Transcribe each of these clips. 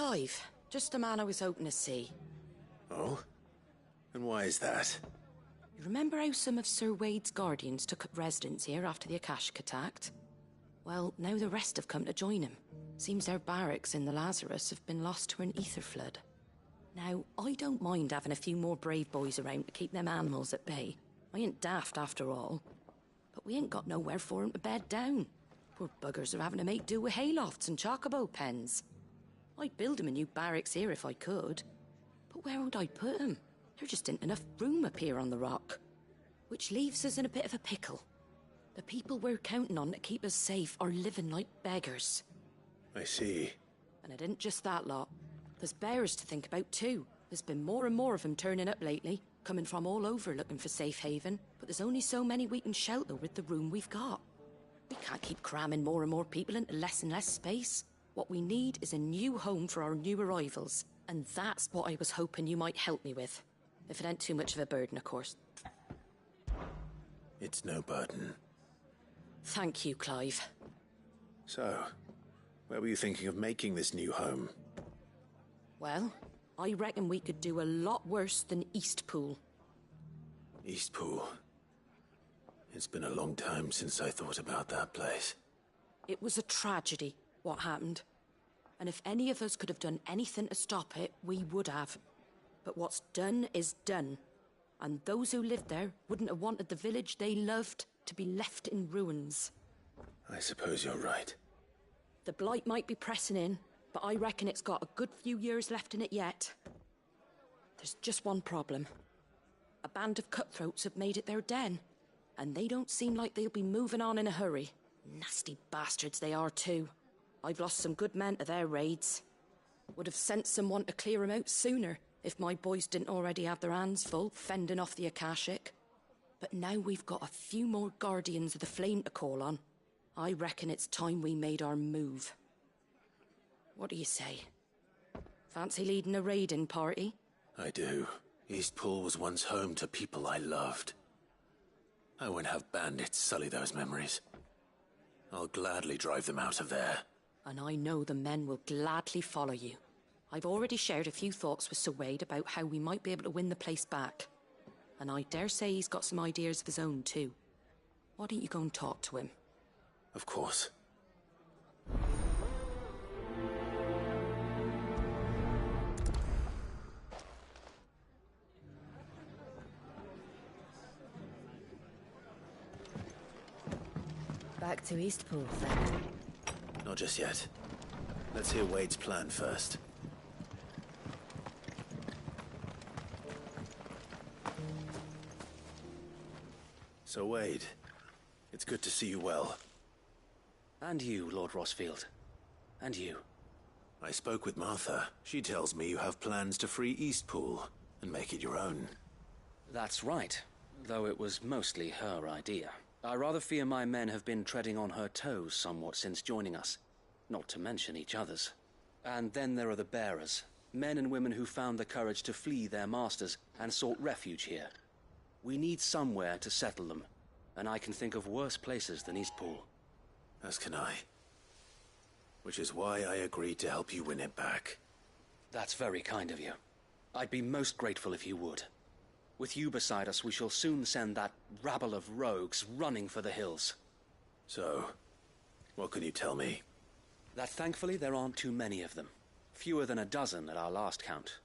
Clive. Just the man I was hoping to see. Oh? And why is that? You remember how some of Sir Wade's guardians took up residence here after the Akashic attacked? Well, now the rest have come to join him. Seems their barracks in the Lazarus have been lost to an ether flood. Now, I don't mind having a few more brave boys around to keep them animals at bay. I ain't daft after all. But we ain't got nowhere for 'em to bed down. Poor buggers are having to make do with haylofts and chocobo pens. I'd build 'em a new barracks here if I could. But where would I put 'em? There just ain't enough room up here on the rock. Which leaves us in a bit of a pickle. The people we're counting on to keep us safe are living like beggars. I see. And it ain't just that lot. There's bears to think about too. There's been more and more of them turning up lately, coming from all over looking for safe haven, but there's only so many we can shelter with the room we've got. We can't keep cramming more and more people into less and less space. What we need is a new home for our new arrivals, and that's what I was hoping you might help me with. If it ain't too much of a burden, of course. It's no burden. Thank you, Clive. So, where were you thinking of making this new home? Well, I reckon we could do a lot worse than Eastpool. Eastpool. It's been a long time since I thought about that place. It was a tragedy, what happened. And if any of us could have done anything to stop it, we would have. But what's done is done. And those who lived there wouldn't have wanted the village they loved to be left in ruins. I suppose you're right. The blight might be pressing in, but I reckon it's got a good few years left in it yet. There's just one problem. A band of cutthroats have made it their den, and they don't seem like they'll be moving on in a hurry. Nasty bastards they are too. I've lost some good men to their raids. Would have sent someone to clear 'em out sooner, if my boys didn't already have their hands full fending off the Akashic. But now we've got a few more guardians of the flame to call on. I reckon it's time we made our move. What do you say? Fancy leading a raiding party? I do. Eastpool was once home to people I loved. I won't have bandits sully those memories. I'll gladly drive them out of there. And I know the men will gladly follow you. I've already shared a few thoughts with Sir Wade about how we might be able to win the place back. And I dare say he's got some ideas of his own too. Why don't you go and talk to him? Of course. Back to Eastpool, then. Not just yet. Let's hear Wade's plan first. So Wade, it's good to see you well. And you, Lord Rossfield. And you. I spoke with Martha. She tells me you have plans to free Eastpool and make it your own. That's right, though it was mostly her idea. I rather fear my men have been treading on her toes somewhat since joining us, not to mention each other's. And then there are the bearers, men and women who found the courage to flee their masters and sought refuge here. We need somewhere to settle them, and I can think of worse places than Eastpool. As can I. Which is why I agreed to help you win it back. That's very kind of you. I'd be most grateful if you would. With you beside us, we shall soon send that rabble of rogues running for the hills. So, what can you tell me? That thankfully there aren't too many of them. Fewer than a dozen at our last count.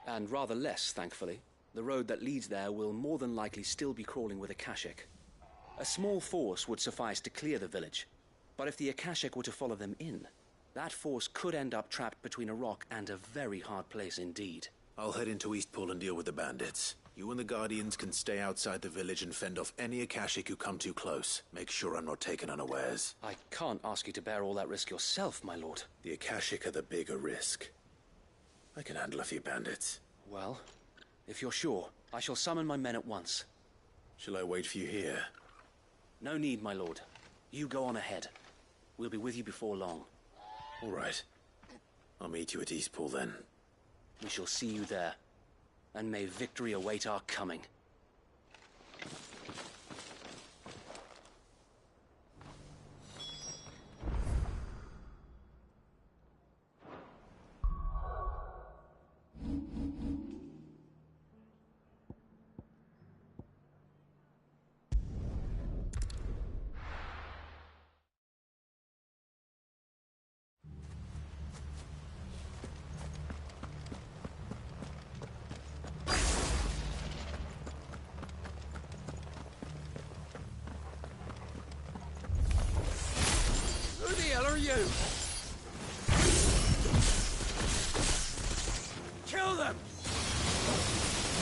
And rather less, thankfully. The road that leads there will more than likely still be crawling with Akashic. A small force would suffice to clear the village. But if the Akashic were to follow them in, that force could end up trapped between a rock and a very hard place indeed. I'll head into Eastpool and deal with the bandits. You and the Guardians can stay outside the village and fend off any Akashic who come too close. Make sure I'm not taken unawares. I can't ask you to bear all that risk yourself, my lord. The Akashic are the bigger risk. I can handle a few bandits. Well, if you're sure, I shall summon my men at once. Shall I wait for you here? No need, my lord. You go on ahead. We'll be with you before long. All right. I'll meet you at Eastpool then. We shall see you there. And may victory await our coming.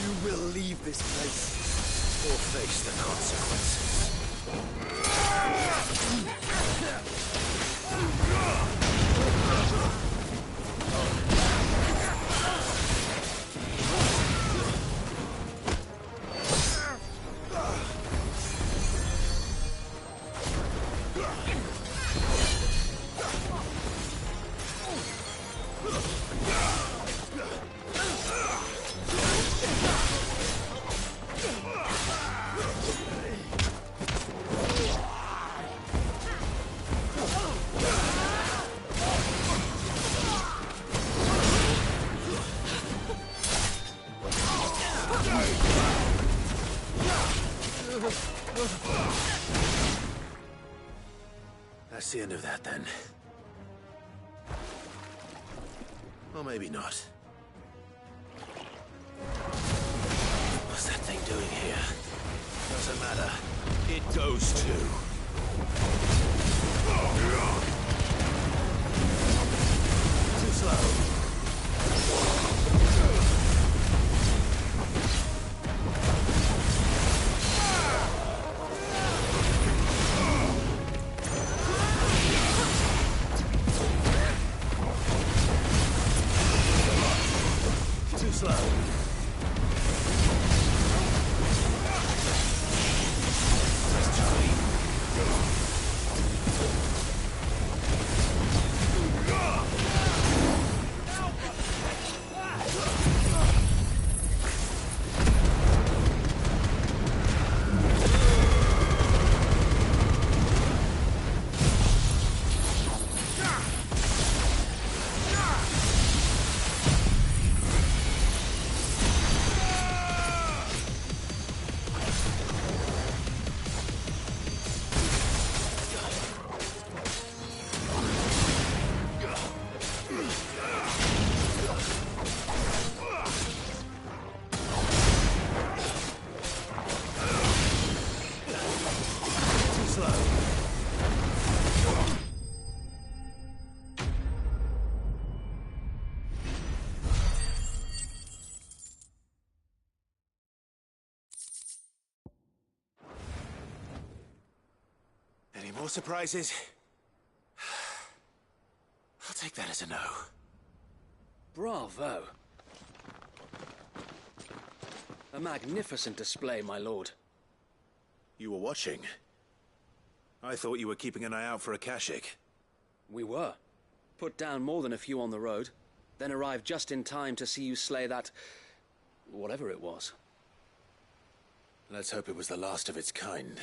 You will leave this place, or face the consequences. That's the end of that, then. Or maybe not. What's that thing doing here? Doesn't matter. It goes too. Too slow. Too slow. Any more surprises? I'll take that as a no. Bravo. A magnificent display, my lord. You were watching? I thought you were keeping an eye out for a Kashik. We were. Put down more than a few on the road, then arrived just in time to see you slay that... whatever it was. Let's hope it was the last of its kind.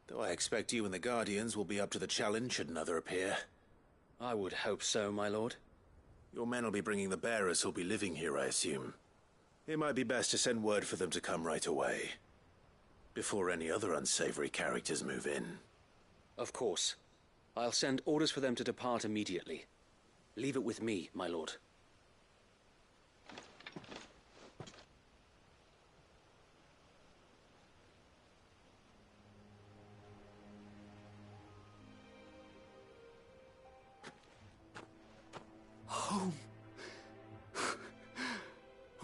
Though I expect you and the Guardians will be up to the challenge should another appear. I would hope so, my lord. Your men will be bringing the bearers who'll be living here, I assume. It might be best to send word for them to come right away, before any other unsavory characters move in. Of course. I'll send orders for them to depart immediately. Leave it with me, my lord. Home.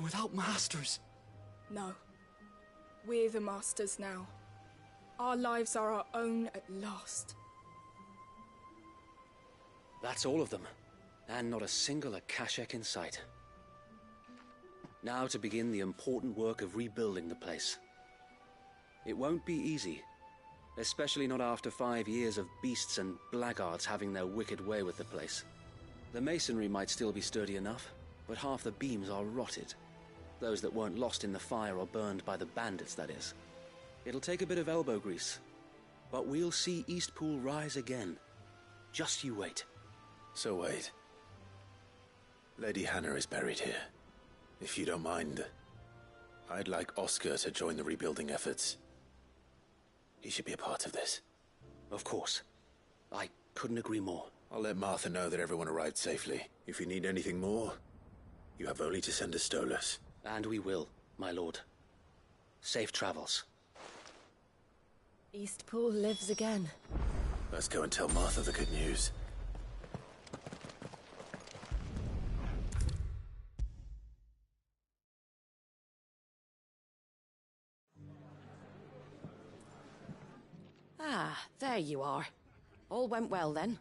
Without masters. No. We're the masters now. Our lives are our own at last. That's all of them. And not a single Akashek in sight. Now to begin the important work of rebuilding the place. It won't be easy. Especially not after 5 years of beasts and blackguards having their wicked way with the place. The masonry might still be sturdy enough, but half the beams are rotted. Those that weren't lost in the fire or burned by the bandits, that is. It'll take a bit of elbow grease. But we'll see Eastpool rise again. Just you wait. So wait. Lady Hannah is buried here. If you don't mind, I'd like Oscar to join the rebuilding efforts. He should be a part of this. Of course. I couldn't agree more. I'll let Martha know that everyone arrived safely. If you need anything more, you have only to send a Stolas. And we will, my lord. Safe travels. Eastpool lives again. Let's go and tell Martha the good news. Ah, there you are. All went well then.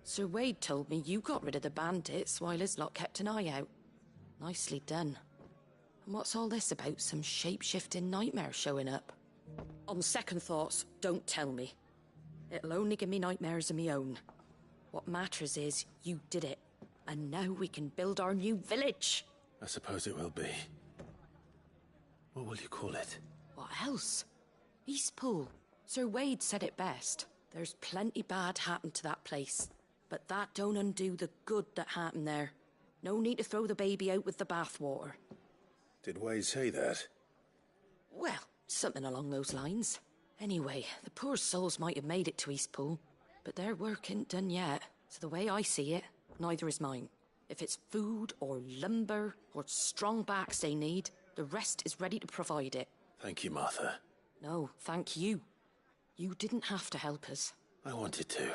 Sir Wade told me you got rid of the bandits while his lot kept an eye out. Nicely done. And what's all this about some shape-shifting nightmare showing up? On second thoughts, don't tell me. It'll only give me nightmares of me own. What matters is you did it. And now we can build our new village. I suppose it will be. What will you call it? What else? Eastpool. Sir Wade said it best. There's plenty bad happened to that place. But that don't undo the good that happened there. No need to throw the baby out with the bathwater. Did Wade say that? Well, something along those lines. Anyway, the poor souls might have made it to Eastpool, but their work ain't done yet. So the way I see it, neither is mine. If it's food or lumber or strong backs they need, the rest is ready to provide it. Thank you, Martha. No, thank you. You didn't have to help us. I wanted to.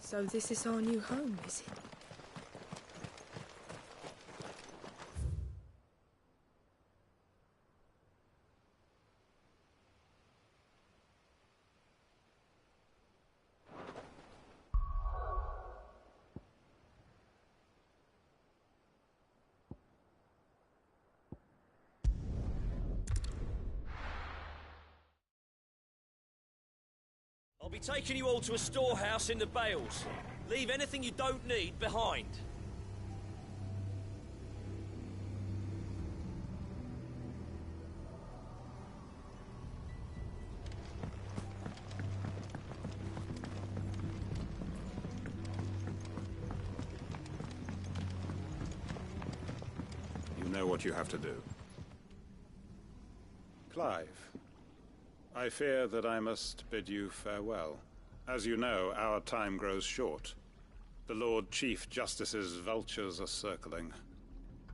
So this is our new home, is it? I'll be taking you all to a storehouse in the Bales. Leave anything you don't need behind. You know what you have to do. Clive, I fear that I must bid you farewell. As you know, our time grows short. The Lord Chief Justice's vultures are circling.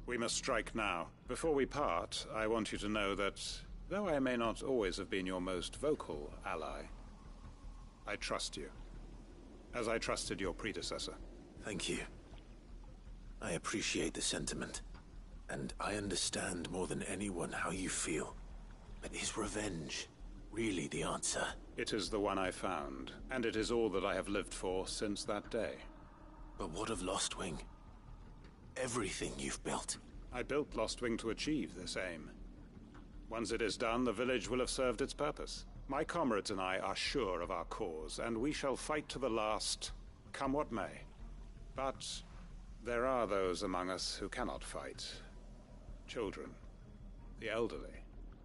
We must strike now. Before we part, I want you to know that, though I may not always have been your most vocal ally, I trust you, as I trusted your predecessor. Thank you. I appreciate the sentiment, and I understand more than anyone how you feel. But is revenge really the answer? It is the one I found, and it is all that I have lived for since that day. But what of Lostwing? Everything you've built. I built Lostwing to achieve this aim. Once it is done, the village will have served its purpose. My comrades and I are sure of our cause, and we shall fight to the last, come what may. But there are those among us who cannot fight. Children, the elderly,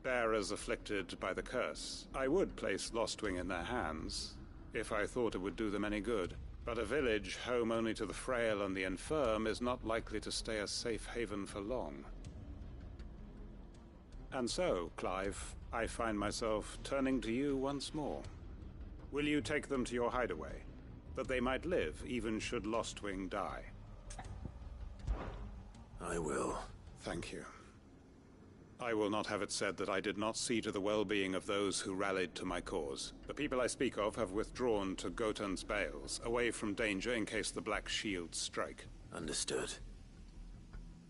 bearers afflicted by the curse. I would place Lostwing in their hands, if I thought it would do them any good. But a village home only to the frail and the infirm is not likely to stay a safe haven for long. And so, Clive, I find myself turning to you once more. Will you take them to your hideaway? that they might live even should Lostwing die. I will. Thank you. I will not have it said that I did not see to the well-being of those who rallied to my cause. The people I speak of have withdrawn to Gotan's Bales, away from danger in case the Black Shields strike. Understood.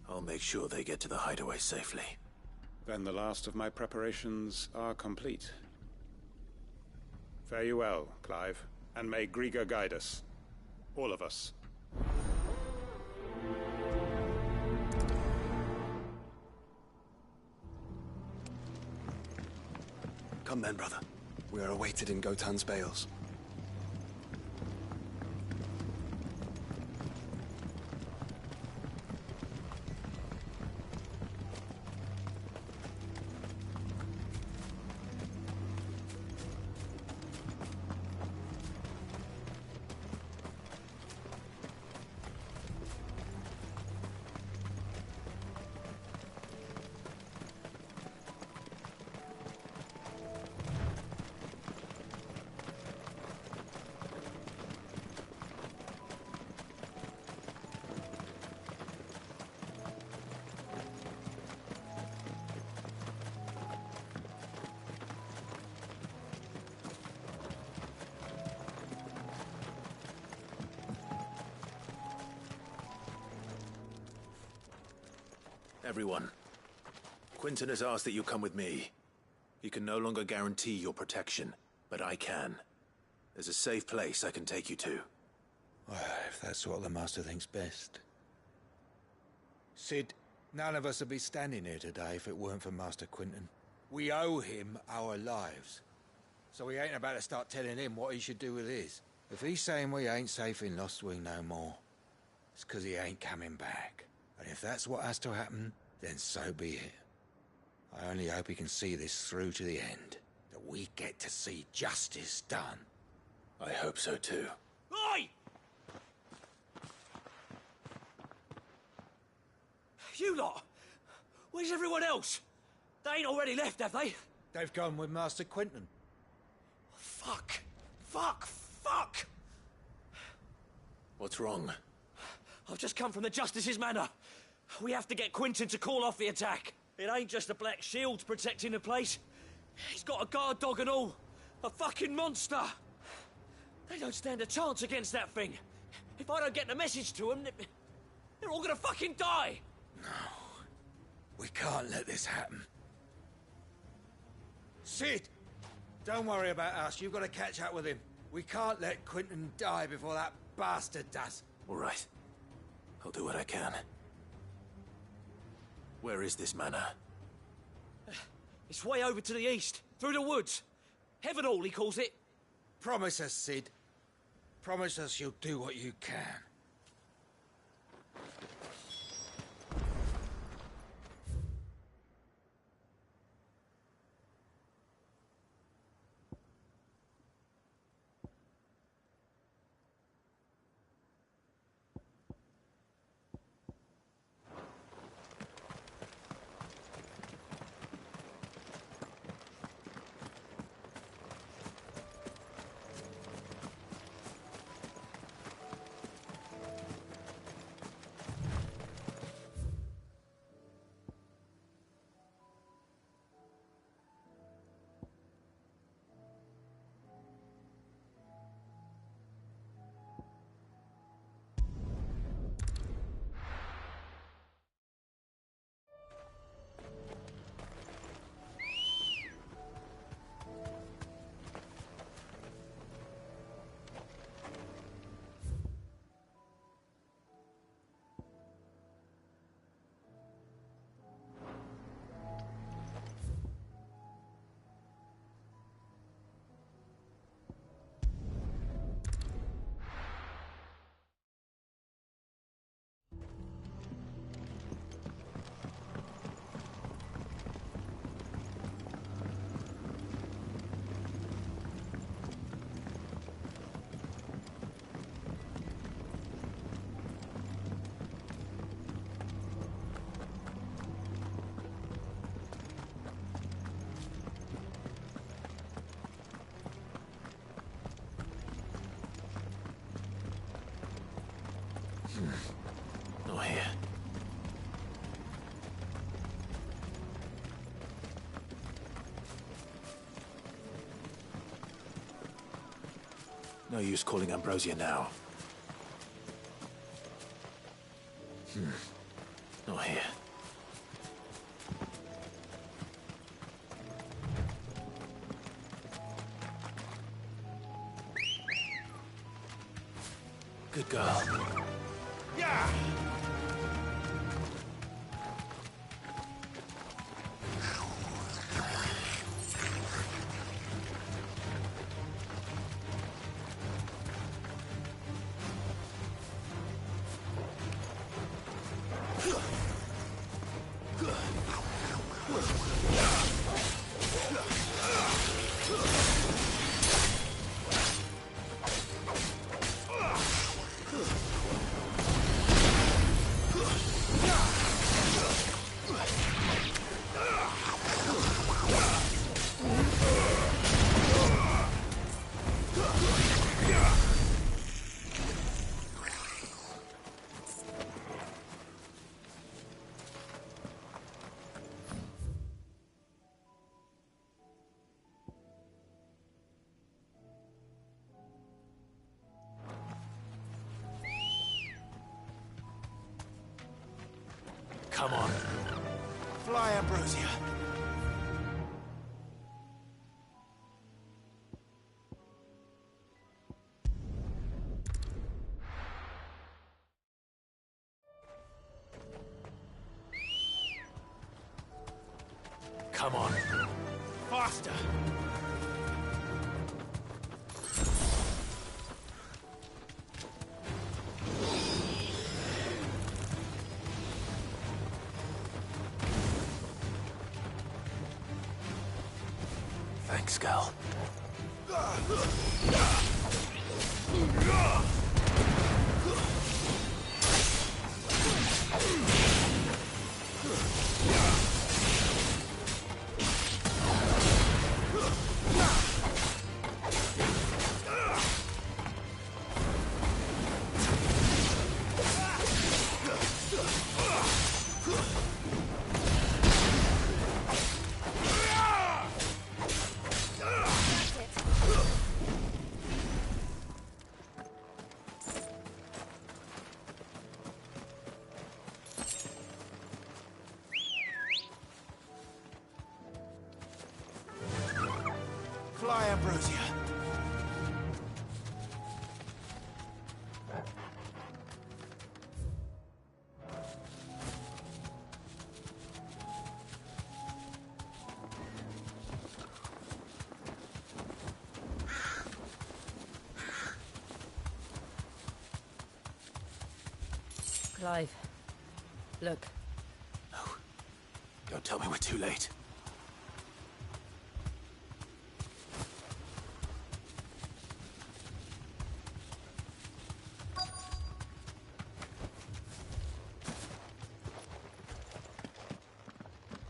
I'll make sure they get to the hideaway safely. Then the last of my preparations are complete. Fare you well, Clive, and may Griga guide us. All of us. Come then, brother. We are awaited in Gotan's Bales. Everyone, Quinton has asked that you come with me. He can no longer guarantee your protection, but I can. There's a safe place I can take you to. Well, if that's what the Master thinks best. Sid, none of us would be standing here today if it weren't for Master Quinton. We owe him our lives. So we ain't about to start telling him what he should do with his. If he's saying we ain't safe in Lostwing no more, it's 'cause he ain't coming back. And if that's what has to happen, then so be it. I only hope he can see this through to the end. That we get to see justice done. I hope so too. Oi! You lot! Where's everyone else? They ain't already left, have they? They've gone with Master Quinton. Fuck! Fuck! Fuck! What's wrong? I've just come from the Justice's Manor. We have to get Quinton to call off the attack. It ain't just the Black Shields protecting the place. He's got a guard dog and all. A fucking monster. They don't stand a chance against that thing. If I don't get the message to them, they're all gonna fucking die. No. We can't let this happen. Sid! Don't worry about us. You've got to catch up with him. We can't let Quinton die before that bastard does. All right. I'll do what I can. Where is this manor? It's way over to the east, through the woods. Heaven Hall, he calls it. Promise us, Sid. Promise us you'll do what you can. Not here. No use calling Ambrosia now. Not here. Good girl. Yeah! Come on. Fly, Ambrosia. Come on. Faster. Thanks, Gal. Fly, Ambrosia. Clive, look. No. Don't tell me we're too late.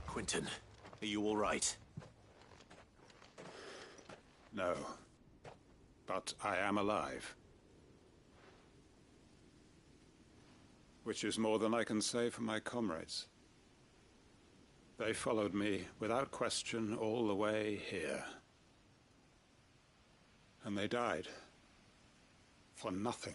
Quentin, are you all right? No. But I am alive. Which is more than I can say for my comrades. They followed me without question all the way here. And they died. For nothing.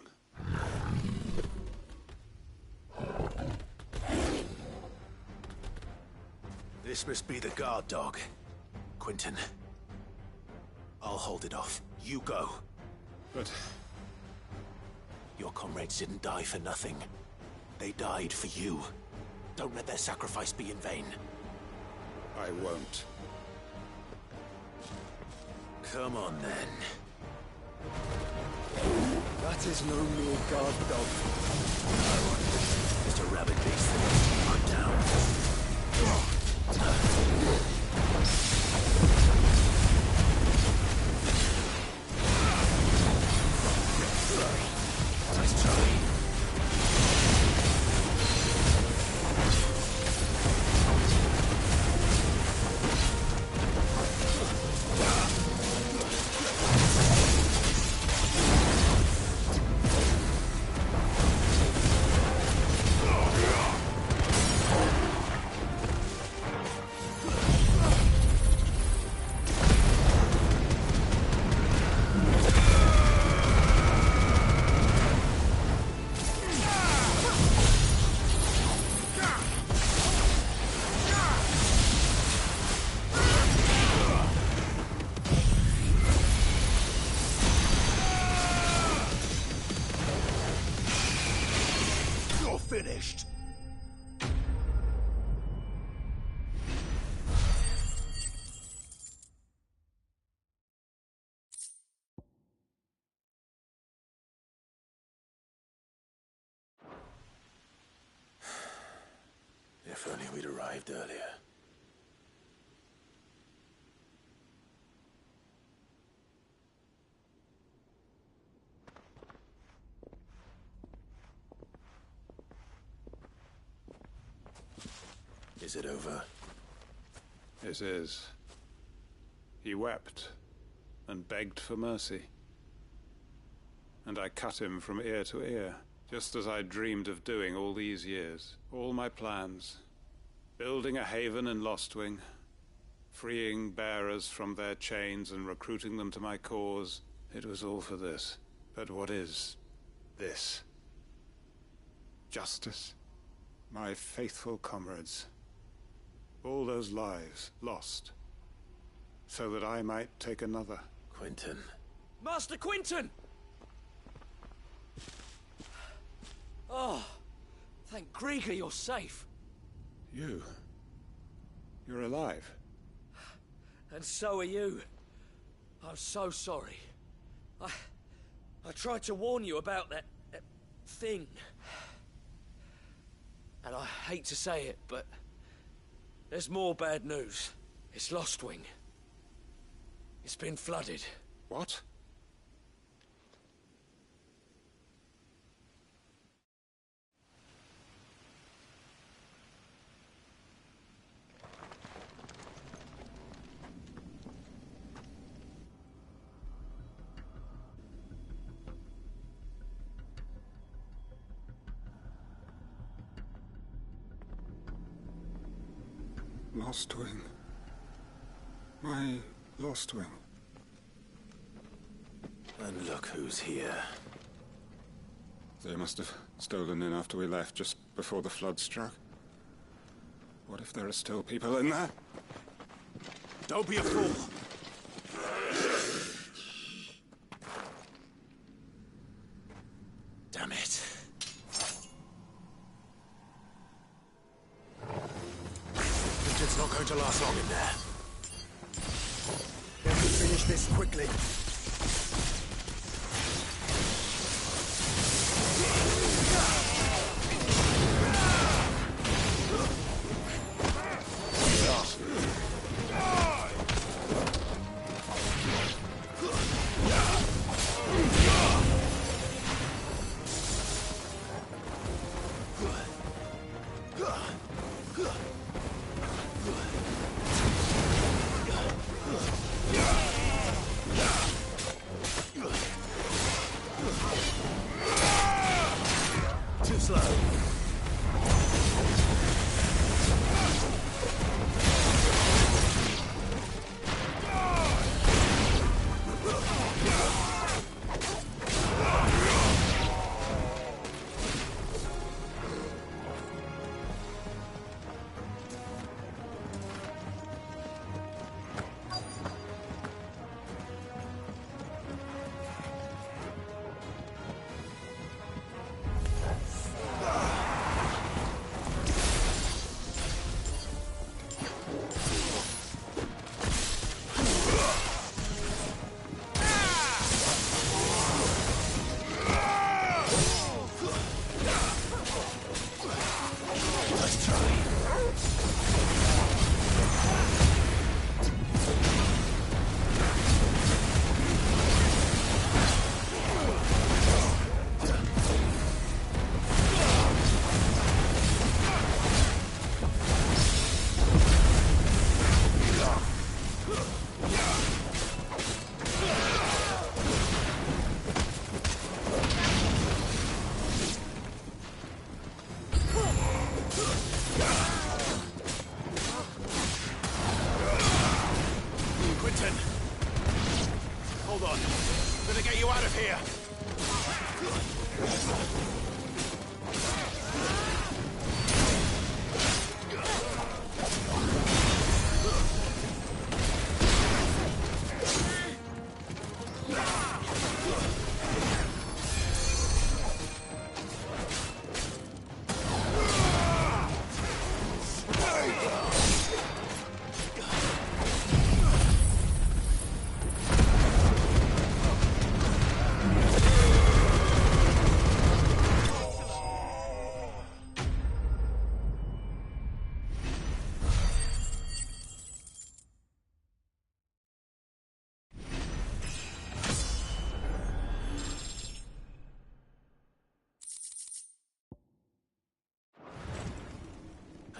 This must be the guard dog. Quentin. I'll hold it off. You go. But your comrades didn't die for nothing. They died for you. Don't let their sacrifice be in vain. I won't. Come on, then. That is no mere guard dog. No. Just a rabid beast that wants to hunt down. Nice try. finished. If only we'd arrived earlier. Is it over? It is. He wept and begged for mercy. And I cut him from ear to ear, just as I dreamed of doing all these years. All my plans. Building a haven in Lostwing, freeing bearers from their chains and recruiting them to my cause. It was all for this. But what is this? Justice? My faithful comrades. All those lives lost, so that I might take another. Quentin. Master Quentin! Oh, thank Grieger you're safe. You're alive. And so are you. I'm so sorry. I tried to warn you about that thing. And I hate to say it, but there's more bad news. It's Lostwing. It's been flooded. What? Lostwing. My Lostwing. And look who's here. They must have stolen in after we left, just before the flood struck. What if there are still people in there? Don't be a fool. Damn it. It's not going to last long in there. Let me finish this quickly.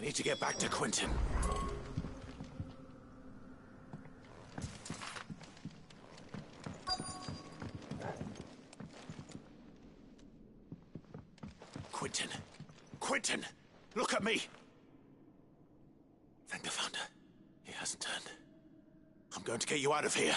need to get back to Quentin. Quentin! Quentin! Look at me! Thank the Founder. He hasn't turned. I'm going to get you out of here.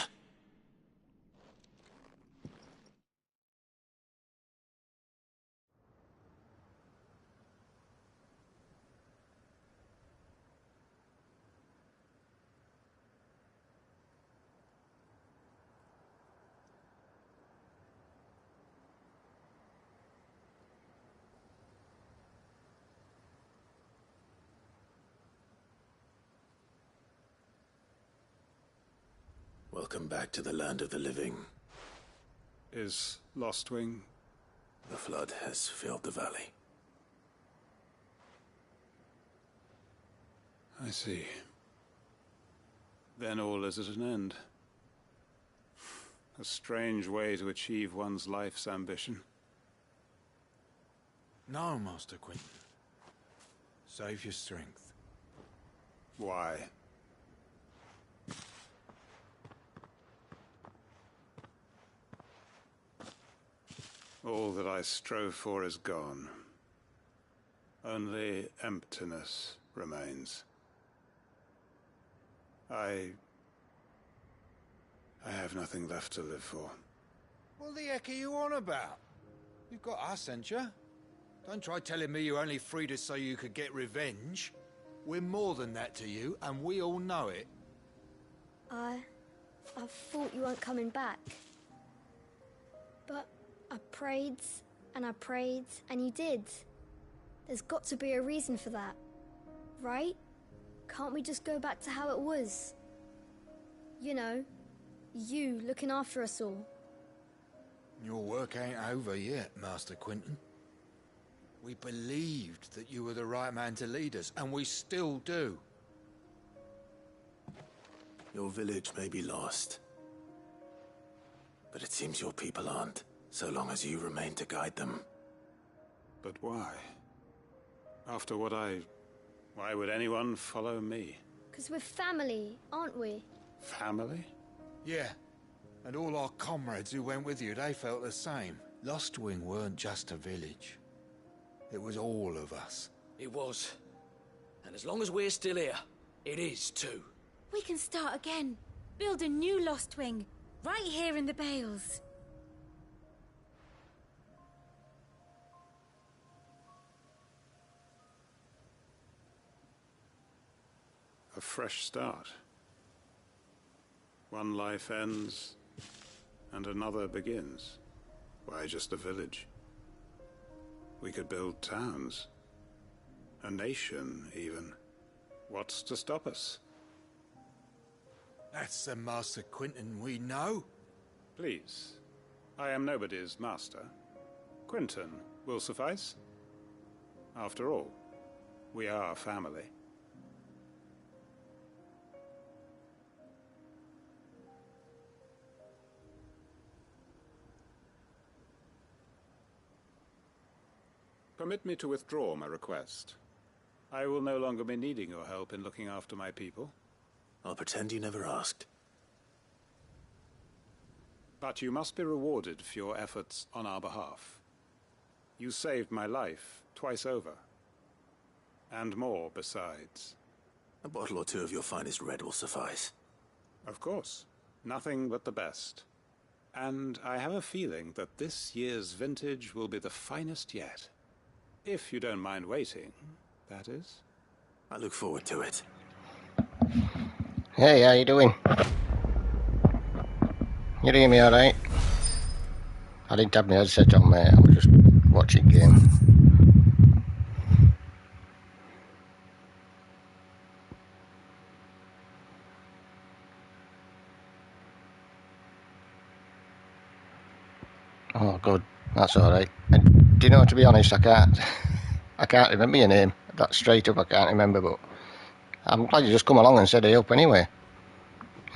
Welcome back to the land of the living. Is Lostwing? The flood has filled the valley. I see. Then all is at an end. A strange way to achieve one's life's ambition. No, Master Quentin. Save your strength. Why? All that I strove for is gone. Only emptiness remains. I have nothing left to live for. What the heck are you on about? You've got us, ain't you? Don't try telling me you only freed us so you could get revenge. We're more than that to you, and we all know it. I thought you weren't coming back. But I prayed, and you did. There's got to be a reason for that, right? Can't we just go back to how it was? You know, you looking after us all. Your work ain't over yet, Master Quentin. We believed that you were the right man to lead us, and we still do. Your village may be lost, but it seems your people aren't, so long as you remain to guide them. But why? After what why would anyone follow me? 'Cause we're family, aren't we? Family? Yeah, and all our comrades who went with you, they felt the same. Lostwing weren't just a village. It was all of us. It was. And as long as we're still here, it is too. We can start again. Build a new Lostwing, right here in the Bales. A fresh start. One life ends, and another begins. Why just a village? We could build towns. A nation, even. What's to stop us? That's the Master Quentin we know. Please. I am nobody's master. Quentin will suffice. After all, we are family. Permit me to withdraw my request. I will no longer be needing your help in looking after my people. I'll pretend you never asked. But you must be rewarded for your efforts on our behalf. You saved my life twice over. And more besides. A bottle or two of your finest red will suffice. Of course. Nothing but the best. And I have a feeling that this year's vintage will be the finest yet. If you don't mind waiting, that is. I look forward to it. Hey, how you doing? You hear me alright? I didn't have my headset on, mate. I was just watching game. Oh, good. That's alright. Do you know, to be honest, I can't remember your name. That's straight up, I can't remember, but I'm glad you just come along and said hey up anyway.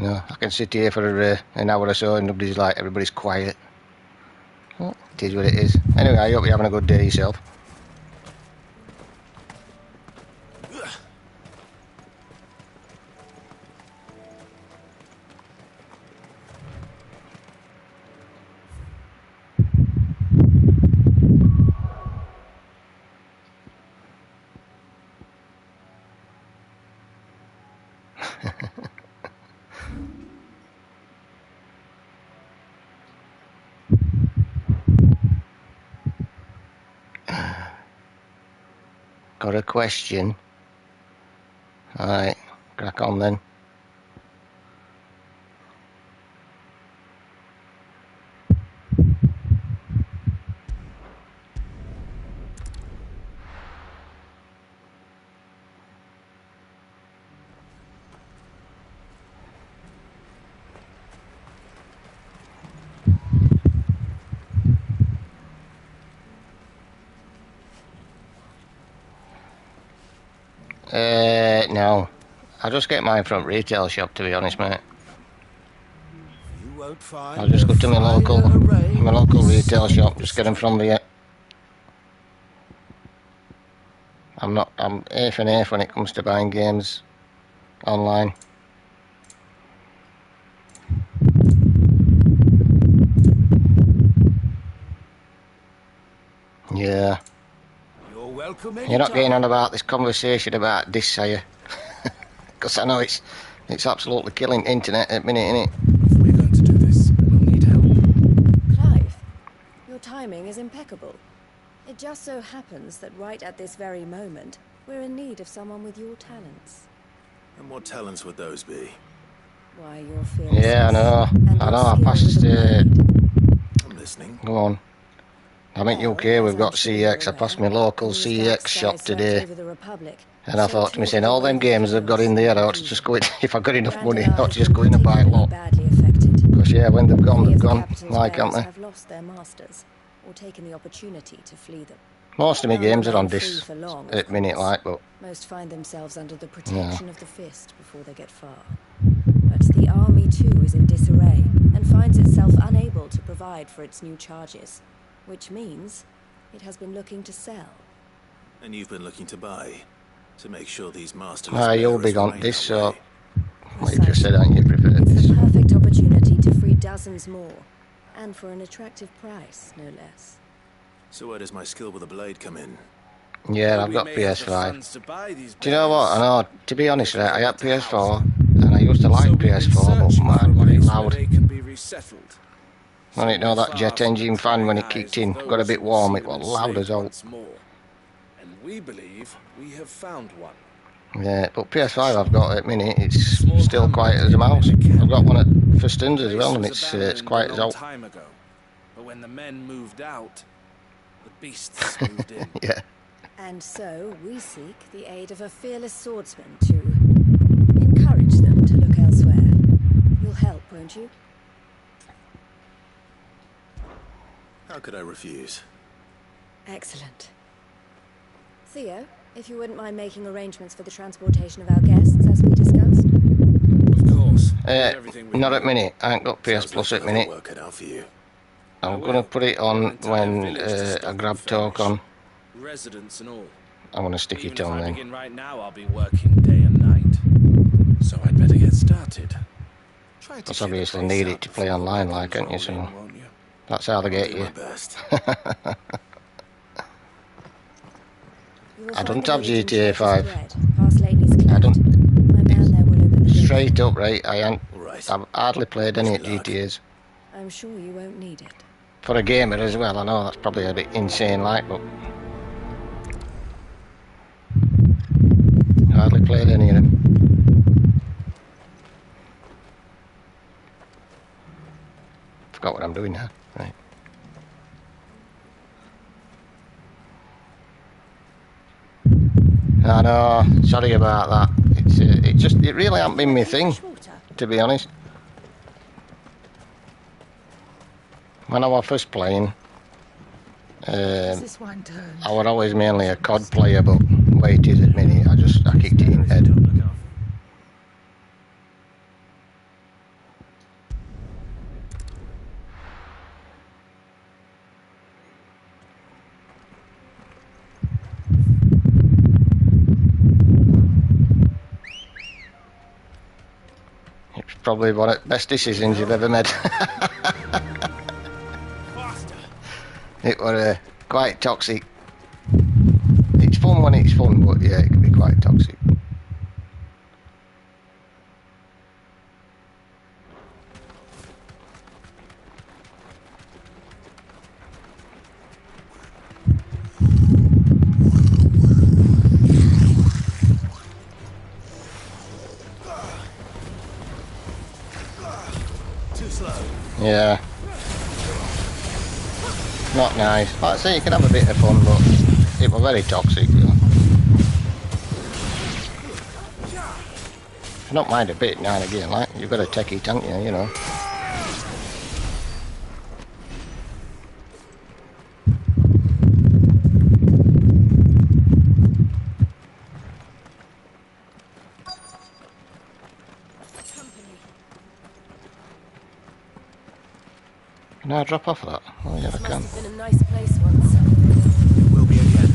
You know, I can sit here for an hour or so and everybody's quiet. Well, it is what it is. Anyway, I hope you're having a good day yourself. Got a question. Alright, crack on then. No. I'll just get mine from retail shop, to be honest, mate. I'll just go to my local retail shop, just get them from there. I'm half and half when it comes to buying games online. Yeah. You're not getting on about this conversation about this, are you? Because I know it's absolutely killing internet at the minute, innit? If we're going to do this, we'll need help. Clive, your timing is impeccable. It just so happens that right at this very moment, we're in need of someone with your talents. And what talents would those be? Why, your fearlessness. Yeah, I know. I passed. I'm listening. Go on. I'm in UK. We've got CX. I passed my local CX shop today, and I thought to myself, all them games they've got in there, I ought to just go in. If I got enough money, I ought to just go in and buy a lot. Because yeah, when they've gone, they've gone. Like, haven't they? Have lost their masters or taken the opportunity to flee them. Most of my games are on this at minute, like, but most find themselves under the protection of the fist before they get far. But the army too is in disarray and finds itself unable to provide for its new charges, which means it has been looking to sell. And you've been looking to buy, to make sure these masters. You're big on this, so what you just said, aren't you? Prefer this. It's the perfect opportunity to free dozens more, and for an attractive price, no less. So where does my skill with a blade come in? Yeah, I've got PS5. Do you know what? I know, to be honest, I had PS4, and I used to like PS4, but man, got it loud. I didn't know that jet engine fan when it kicked in, got a bit warm, it was loud as hell. And we believe we have found one. Yeah, but PS5 I've got at minute, it's still quiet as a mouse. I've got one at Fustins as well, and it's quiet as hell. But when the men moved out, the beasts moved in. Yeah. And so we seek the aid of a fearless swordsman to encourage them to look elsewhere. You'll help, won't you? How could I refuse? Excellent. Theo, if you wouldn't mind making arrangements for the transportation of our guests, as we discussed. Of course. Not at minute. I ain't got PS Plus at minute. Work it out for you. I'm gonna put it on when I grab talk on. Residents and all. I'm gonna stick it on then. Right now, I'll be working day and night. So I'd better get started. Because obviously need it to play online, like, ain't you? So that's how they get you. I don't have GTA 5. I don't. Straight up, right? I've hardly played any at GTAs. I'm sure you won't need it. For a gamer as well, I know that's probably a bit insane, like, but hardly played any of them. Forgot what I'm doing now. Right. I know. Sorry about that. It really hasn't been my thing, to be honest. When I was first playing, I was always mainly a COD player, but the way it is at the minute, I kicked it in the head. It's probably one of the best decisions you've ever made. It was quite toxic. It's fun when it's fun, but yeah, it can be quite toxic. Yeah. Not nice. Like I say, you can have a bit of fun, but it was very toxic. You know. I don't mind a bit now and again, like, you've got to take it, haven't you, you know. Can I drop off that? Oh yeah, I can. Must have been a nice place once. We'll be again.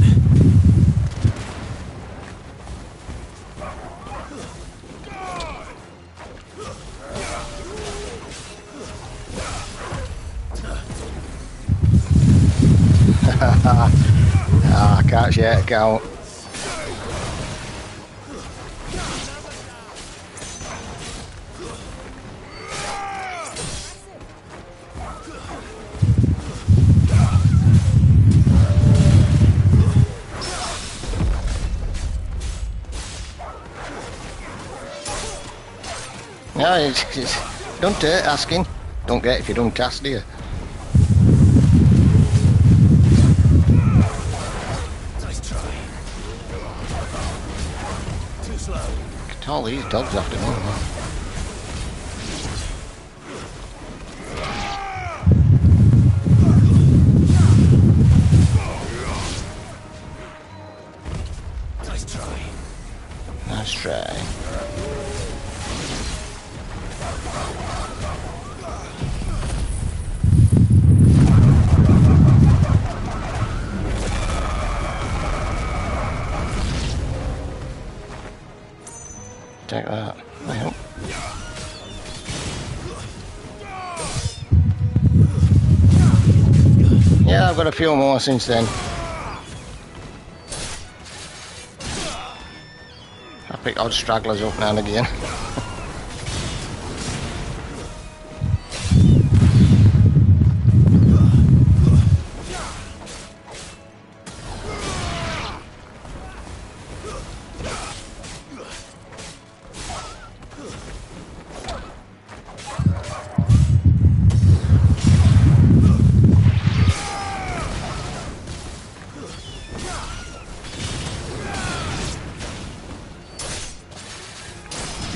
Ah, I can't share account. No, it's don't hurt asking. Don't get it if you don't ask, do you? Nice try. Too slow. Get all these dogs after me. Nice try. Nice try. Take that. I hope. Yeah, I've got a few more since then. I pick odd stragglers up now and again.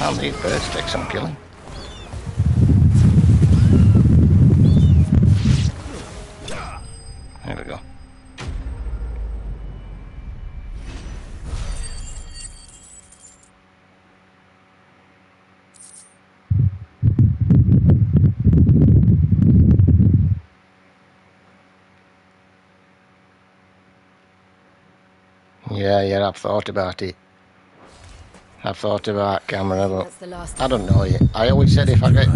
I'll need birds take some killing. There we go. Yeah, I've thought about it. I've thought about camera, but I don't know yet. I always said if I got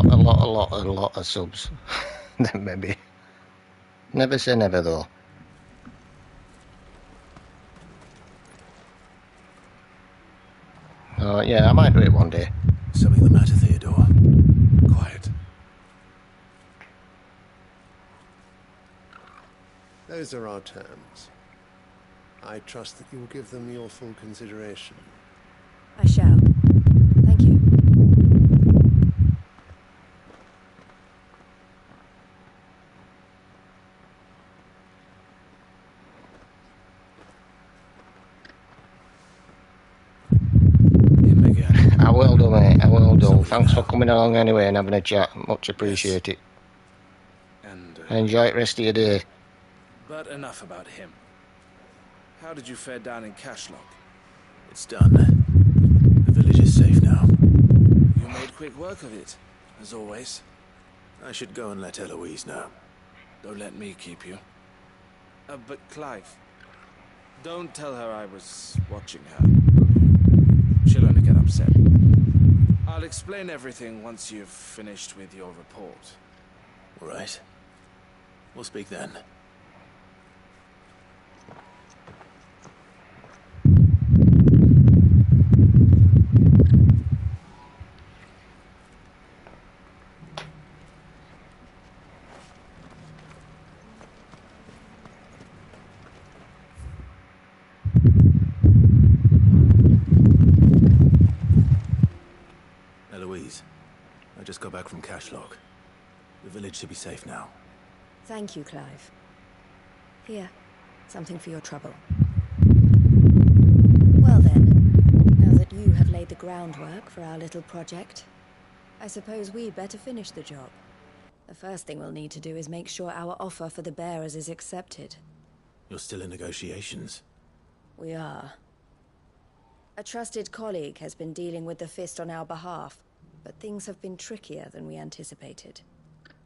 a lot of subs, then maybe. Never say never though. Yeah, I might do it one day. Something the matter, Theodore? Quiet. Those are our terms. I trust that you'll give them your full consideration. I shall. Thank you. I will do, mate. I will do. Thanks for coming along anyway and having a chat. Much appreciate it. And enjoy the rest of your day. But enough about him. How did you fare down in Cashlock? It's done. The village is safe now. You made quick work of it, as always. I should go and let Eloise know. Don't let me keep you. But Clive, don't tell her I was watching her. She'll only get upset. I'll explain everything once you've finished with your report. All right. We'll speak then. I just got back from Cashlock. The village should be safe now. Thank you, Clive. Here, something for your trouble. Well then, now that you have laid the groundwork for our little project, I suppose we'd better finish the job. The first thing we'll need to do is make sure our offer for the bearers is accepted. You're still in negotiations? We are. A trusted colleague has been dealing with the Fist on our behalf, but things have been trickier than we anticipated.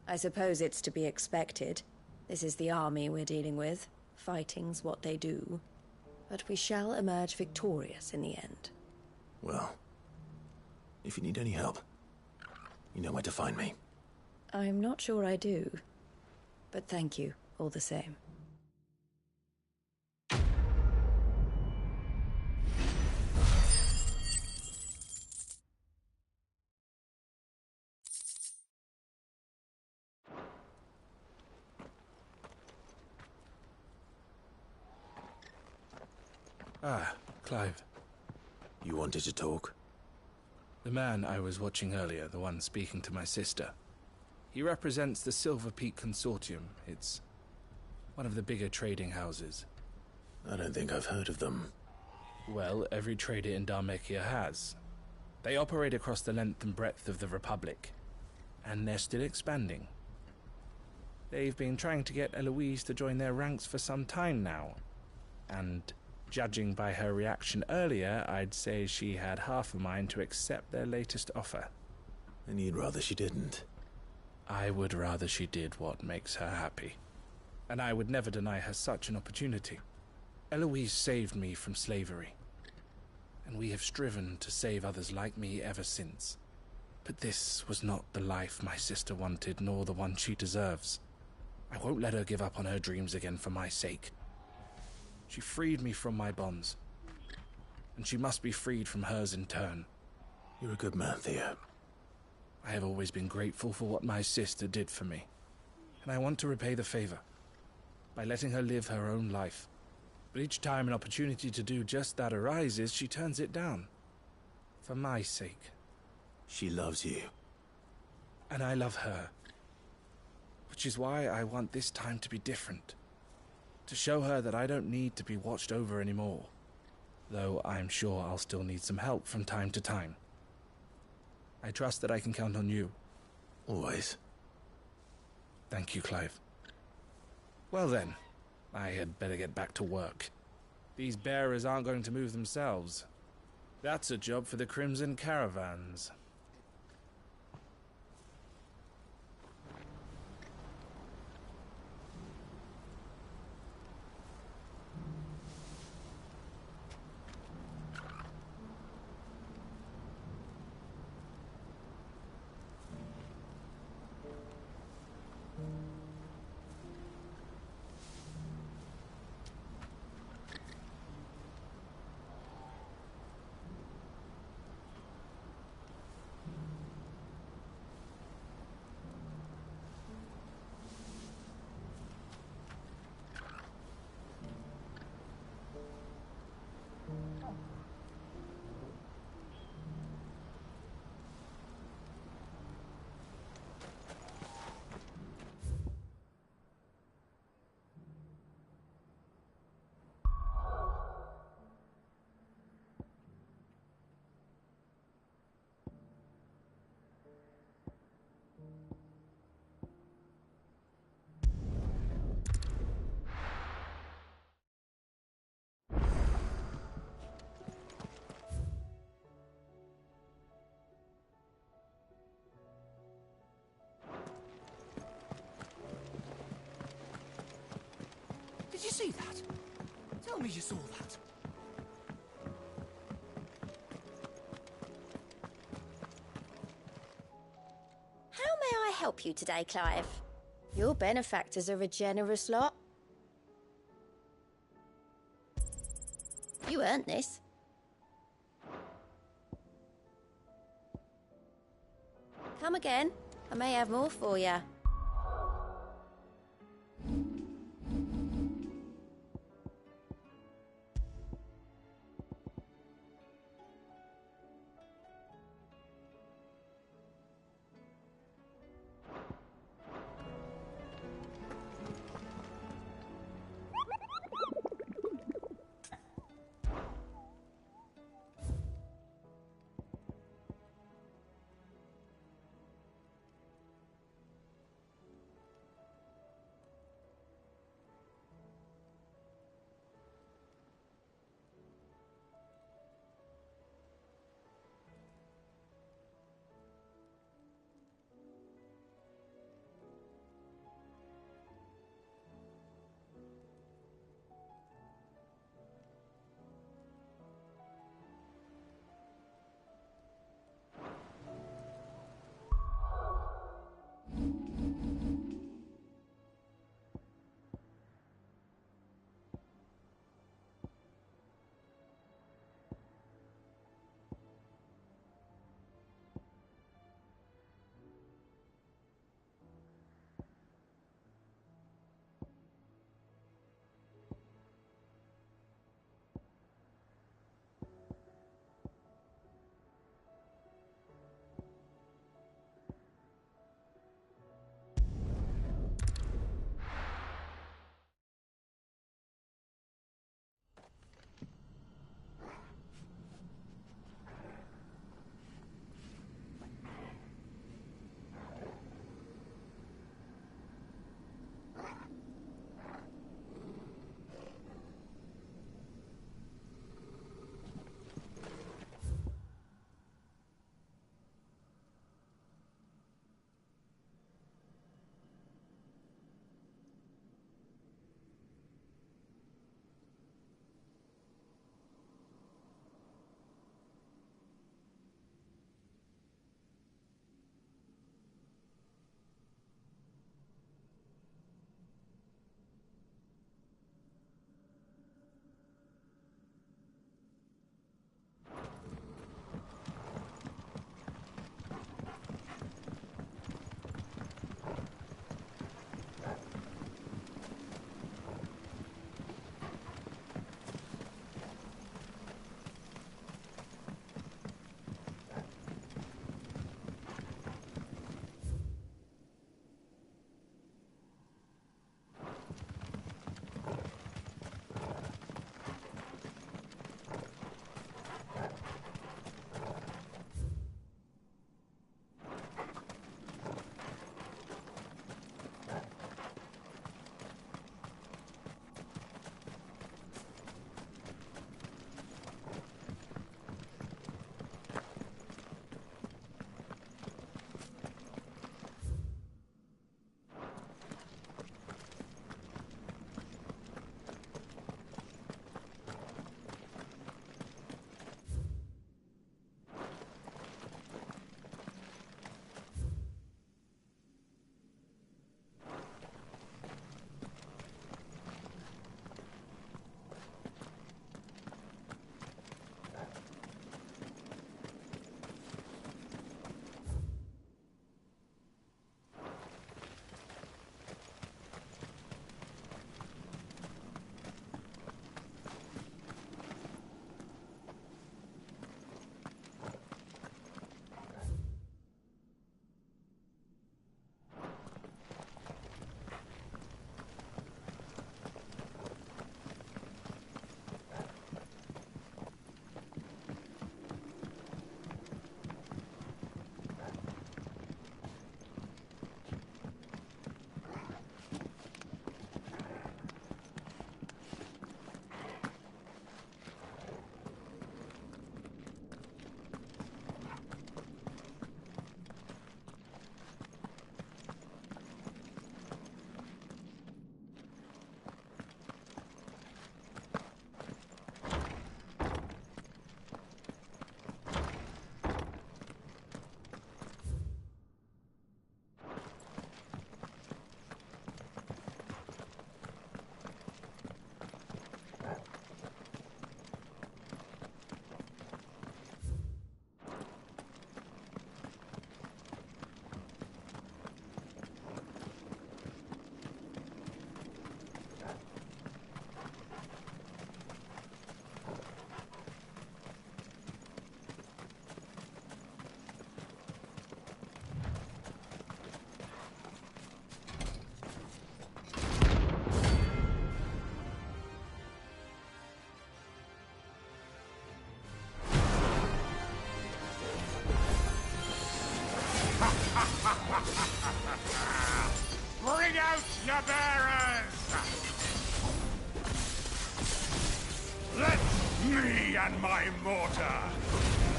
I suppose it's to be expected. This is the army we're dealing with. Fighting's what they do. But we shall emerge victorious in the end. Well, if you need any help, you know where to find me. I'm not sure I do. But thank you, all the same. Ah, Clive. You wanted to talk? The man I was watching earlier, the one speaking to my sister. He represents the Silver Peak Consortium. It's one of the bigger trading houses. I don't think I've heard of them. Well, every trader in Dharmekia has. They operate across the length and breadth of the Republic, and they're still expanding. They've been trying to get Eloise to join their ranks for some time now, and judging by her reaction earlier, I'd say she had half a mind to accept their latest offer. And you'd rather she didn't? I would rather she did what makes her happy. And I would never deny her such an opportunity. Eloise saved me from slavery, and we have striven to save others like me ever since. But this was not the life my sister wanted, nor the one she deserves. I won't let her give up on her dreams again for my sake. She freed me from my bonds, and she must be freed from hers in turn. You're a good man, Theo. I have always been grateful for what my sister did for me, and I want to repay the favor by letting her live her own life. But each time an opportunity to do just that arises, she turns it down. For my sake. She loves you. And I love her. Which is why I want this time to be different. To show her that I don't need to be watched over anymore. Though I'm sure I'll still need some help from time to time. I trust that I can count on you. Always. Thank you, Clive. Well then, I had better get back to work. These bearers aren't going to move themselves. That's a job for the Crimson Caravans. Did you see that? Tell me you saw that. How may I help you today, Clive? Your benefactors are a generous lot. You earned this. Come again. I may have more for you. Bring out your bearers! Let me and my mortar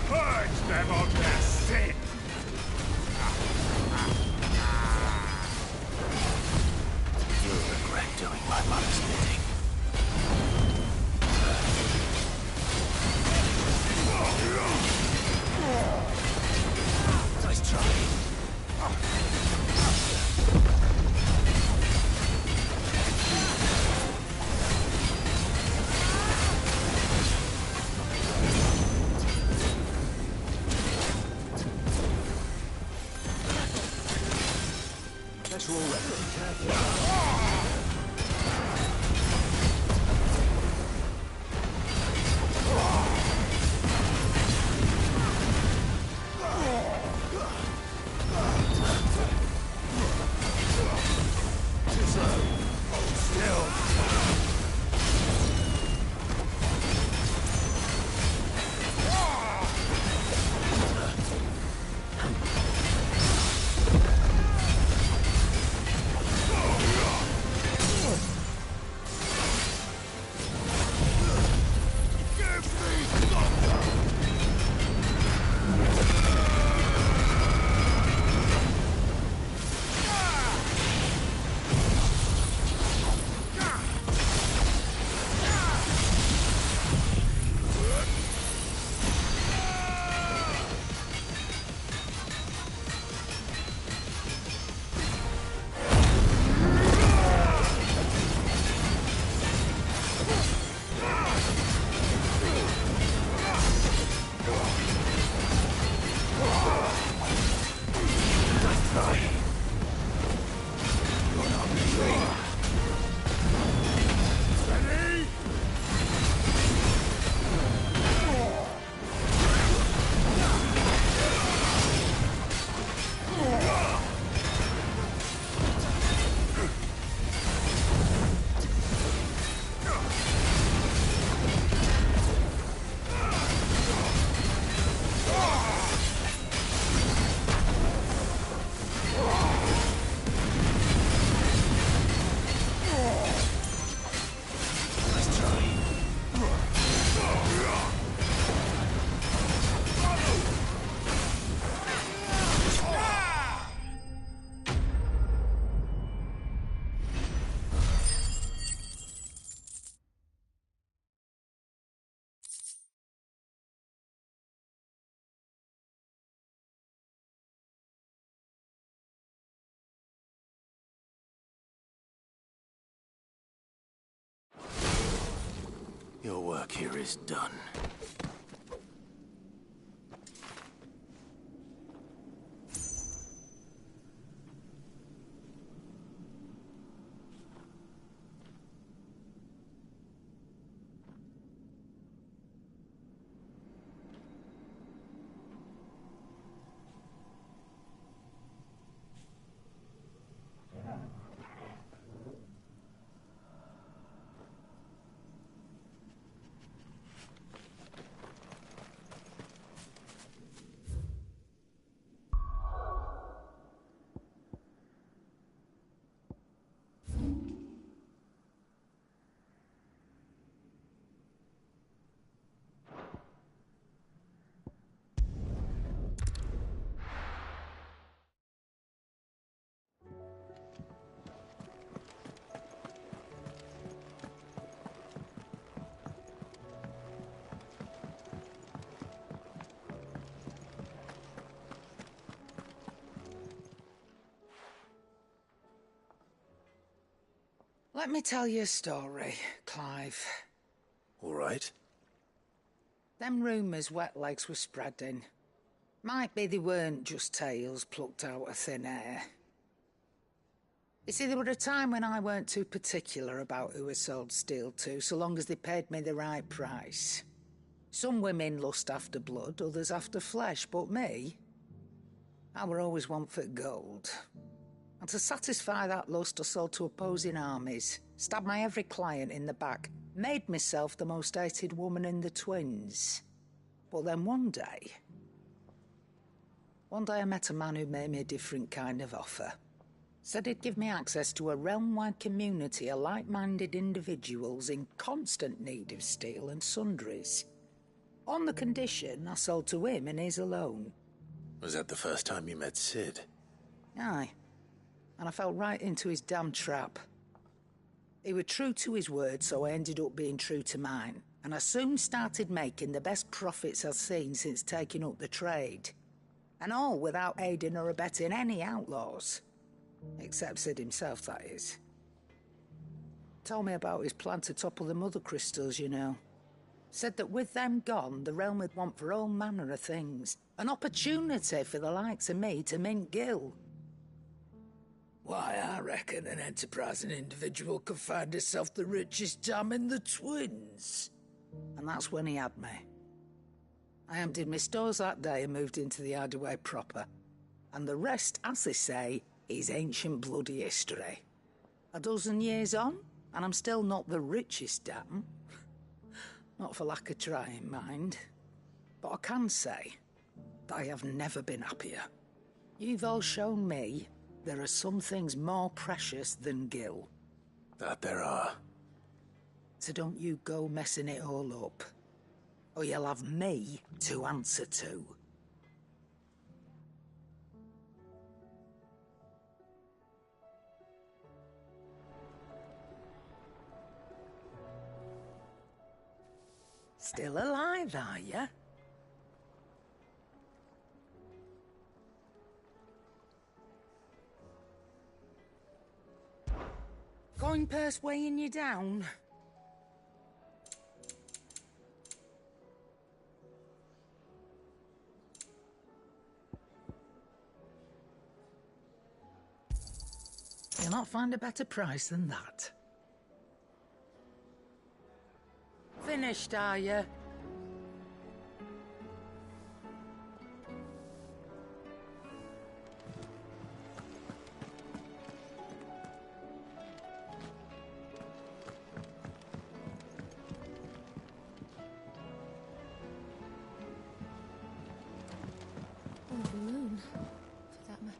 purge them of their sin! You'll regret doing my mother's bidding. Nice try. Let's roll that. Your work here is done. Let me tell you a story, Clive. All right. Them rumours Wetlegs were spreading. Might be they weren't just tales plucked out of thin air. You see, there were a time when I weren't too particular about who I sold steel to, so long as they paid me the right price. Some women lust after blood, others after flesh, but me, I were always one for gold. And to satisfy that lust, I sold to opposing armies, stabbed my every client in the back, made myself the most hated woman in the twins. But then one day I met a man who made me a different kind of offer. Said he'd give me access to a realm-wide community of like-minded individuals in constant need of steel and sundries. On the condition I sold to him and his alone. Was that the first time you met Sid? Aye. And I fell right into his damn trap. He was true to his word, so I ended up being true to mine. And I soon started making the best profits I've seen since taking up the trade. And all without aiding or abetting any outlaws. Except Sid himself, that is. Told me about his plan to topple the mother crystals, you know. Said that with them gone, the realm would want for all manner of things. An opportunity for the likes of me to mint gil. Why, I reckon an enterprising individual could find himself the richest dam in the Twins. And that's when he had me. I emptied my stores that day and moved into the hideaway proper. And the rest, as they say, is ancient bloody history. A dozen years on, and I'm still not the richest dam. Not for lack of trying, mind. But I can say that I have never been happier. You've all shown me there are some things more precious than gil. That there are. So don't you go messing it all up. Or you'll have me to answer to. Still alive, are ya? Coin purse weighing you down? You'll not find a better price than that. Finished, are you? Or the moon, for that matter.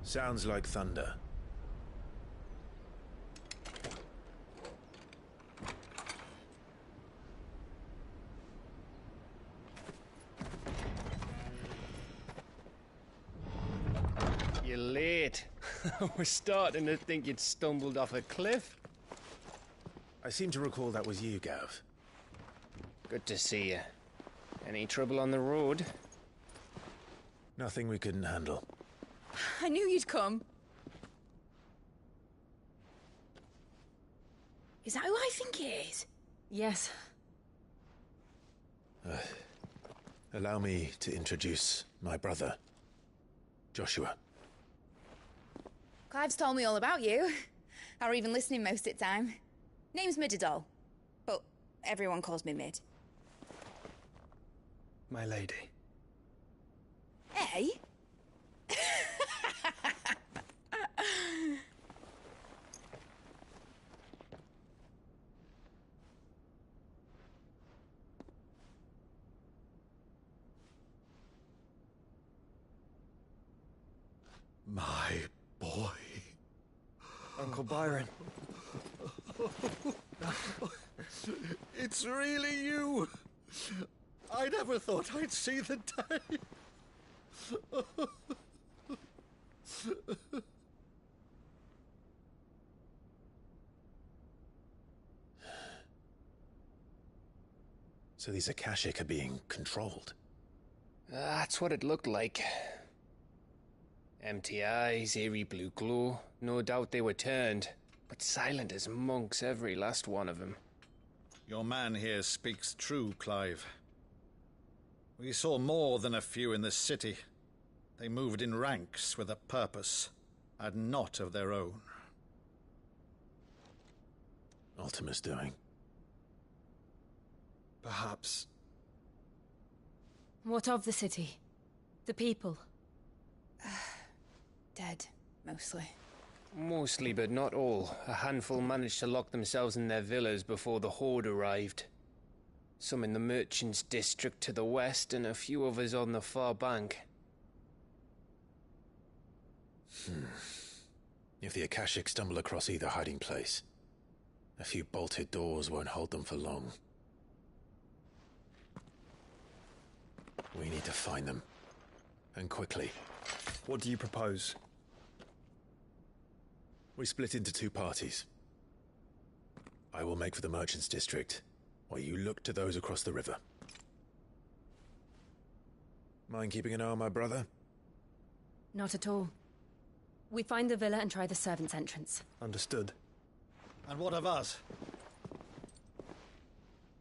Sounds like thunder. You're late. We're starting to think you'd stumbled off a cliff. I seem to recall that was you, Gav. Good to see you. Any trouble on the road? Nothing we couldn't handle. I knew you'd come. Is that who I think it is? Yes. Allow me to introduce my brother, Joshua. Clive's told me all about you. Or even listening most of the time. Name's Midadol, but everyone calls me Mid. My lady. Hey? My boy. Uncle Byron. It's really you. I never thought I'd see the day. So these Akashic are being controlled? That's what it looked like. Empty eyes, eerie blue glow. No doubt they were turned, but silent as monks, every last one of them. Your man here speaks true, Clive. We saw more than a few in the city. They moved in ranks with a purpose, and not of their own. Ultima's doing. Perhaps. What of the city? The people? Dead, mostly. Mostly, but not all. A handful managed to lock themselves in their villas before the Horde arrived. Some in the merchants' district to the west, and a few others on the far bank. If the Akashic stumble across either hiding place, a few bolted doors won't hold them for long. We need to find them. And quickly. What do you propose? We split into two parties. I will make for the merchants' district, while you look to those across the river. Mind keeping an eye on my brother? Not at all. We find the villa and try the servants' entrance. Understood. And what of us?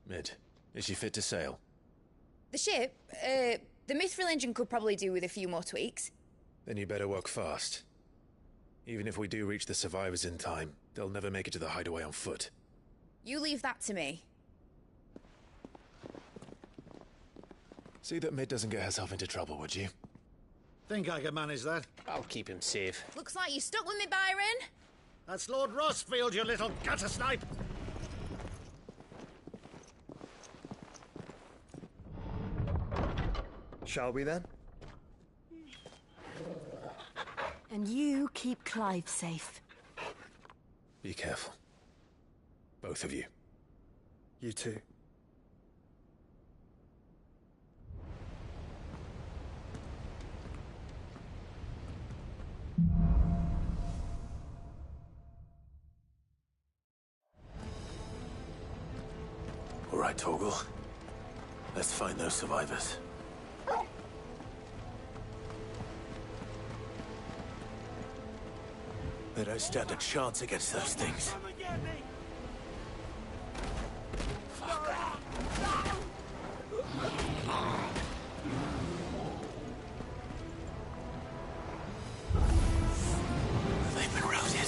Mid, is she fit to sail? The ship, the Mithril engine could probably do with a few more tweaks. Then you better work fast. Even if we do reach the survivors in time, they'll never make it to the hideaway on foot. You leave that to me. See that Mid doesn't get herself into trouble, would you? Think I can manage that? I'll keep him safe. Looks like you stuck with me, Byron. That's Lord Rossfield, you little gutter snipe! Shall we then? And you keep Clive safe. Be careful. Both of you. You too. All right, Torgal. Let's find those survivors. They don't stand a chance against those things. They've been routed.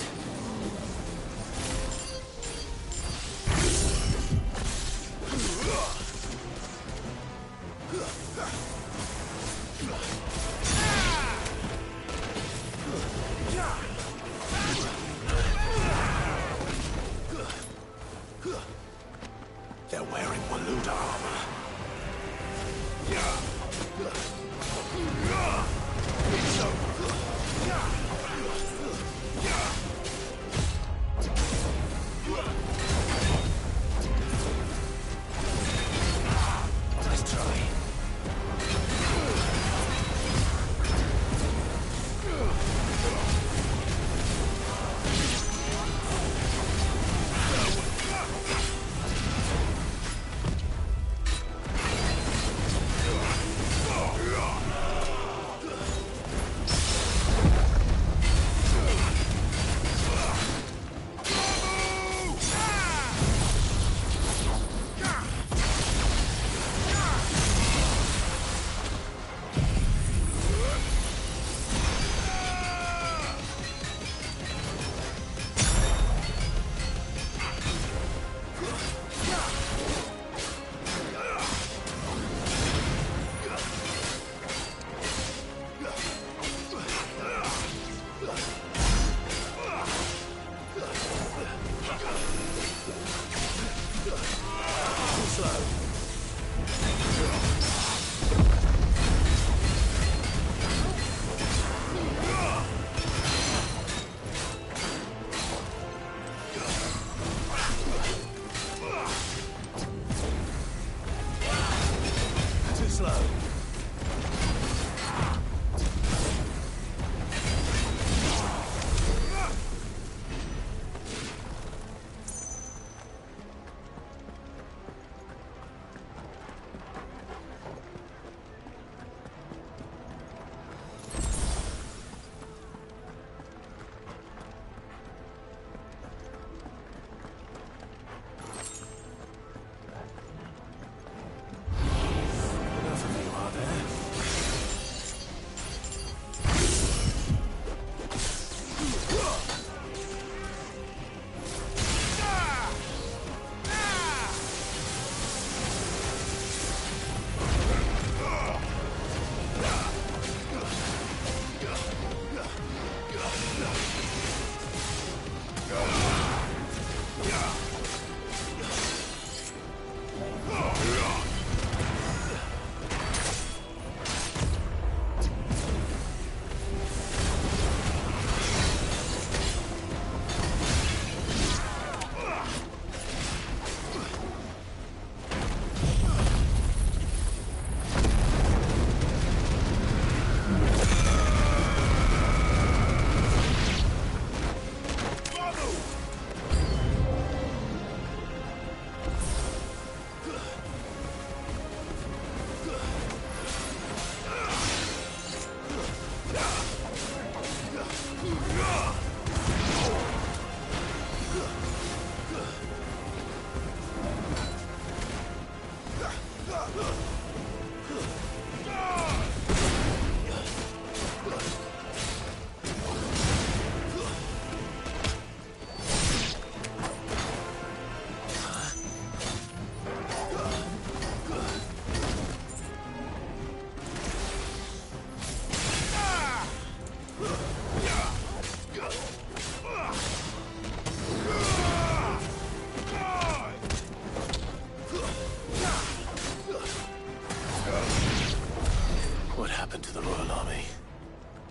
what happened to the Royal Army.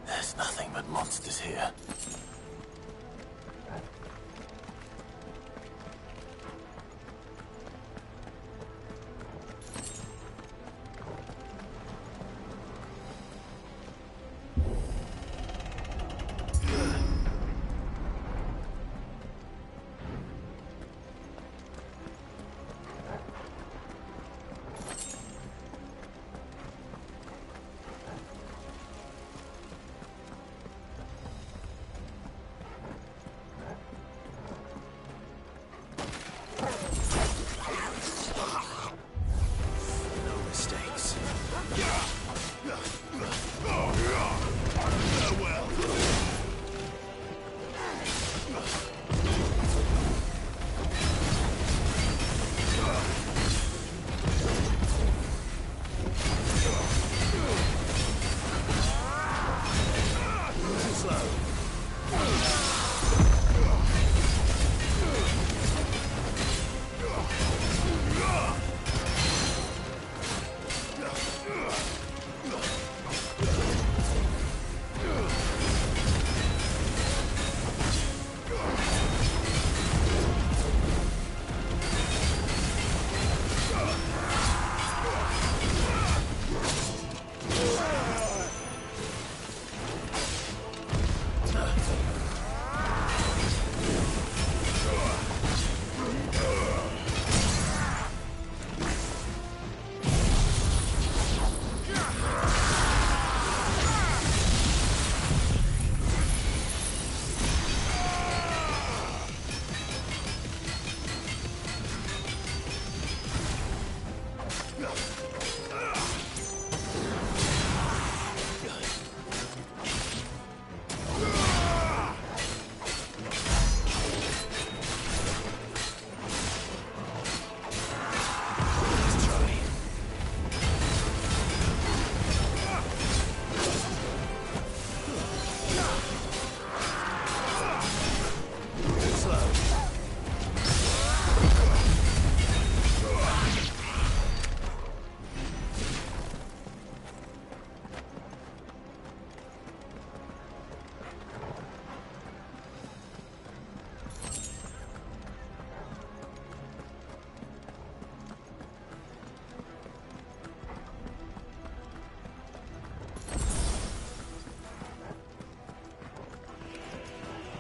There's nothing but monsters here.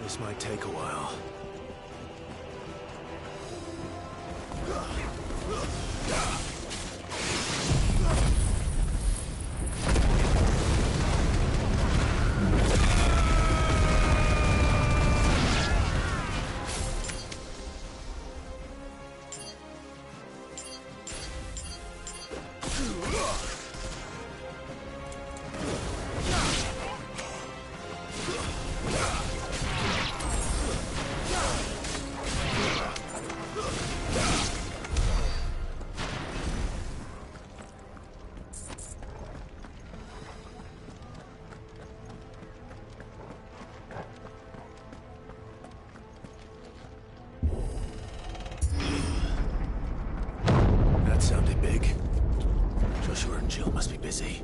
This might take a while. That sounded big. Joshua and Jill must be busy.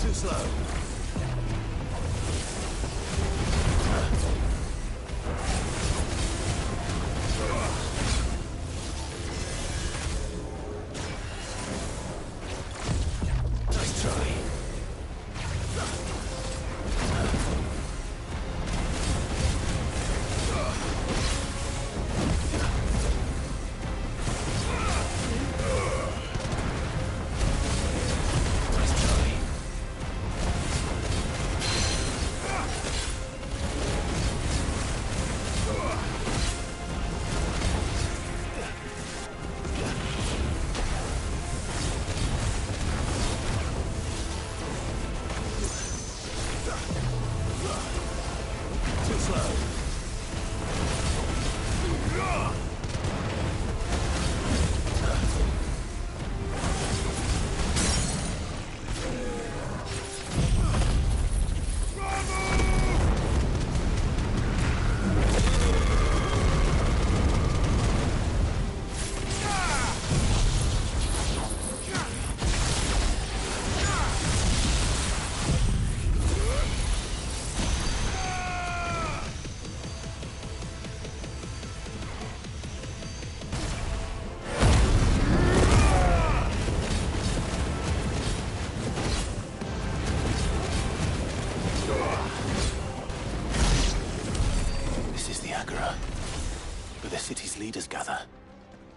Too slow.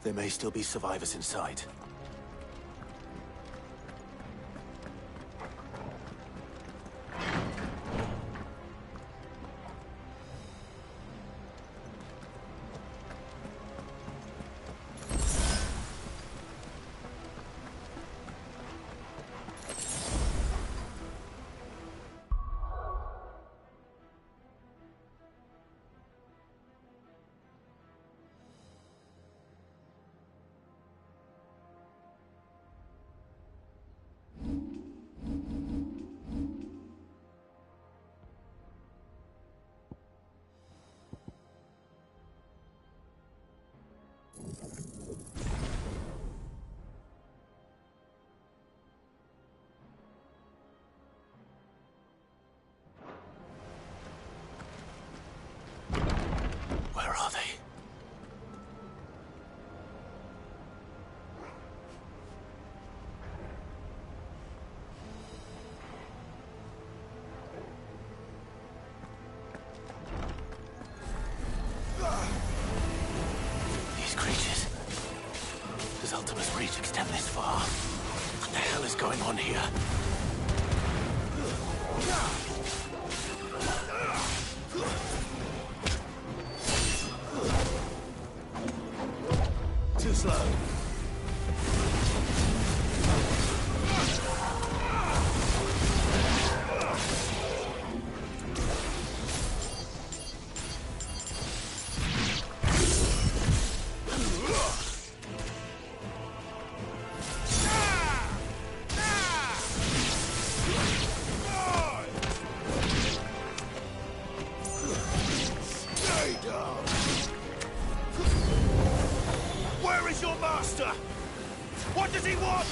There may still be survivors inside. Where are they? These creatures. Does Ultima's reach extend this far? What the hell is going on here? Too slow. Stay down. Where is your master? What does he want?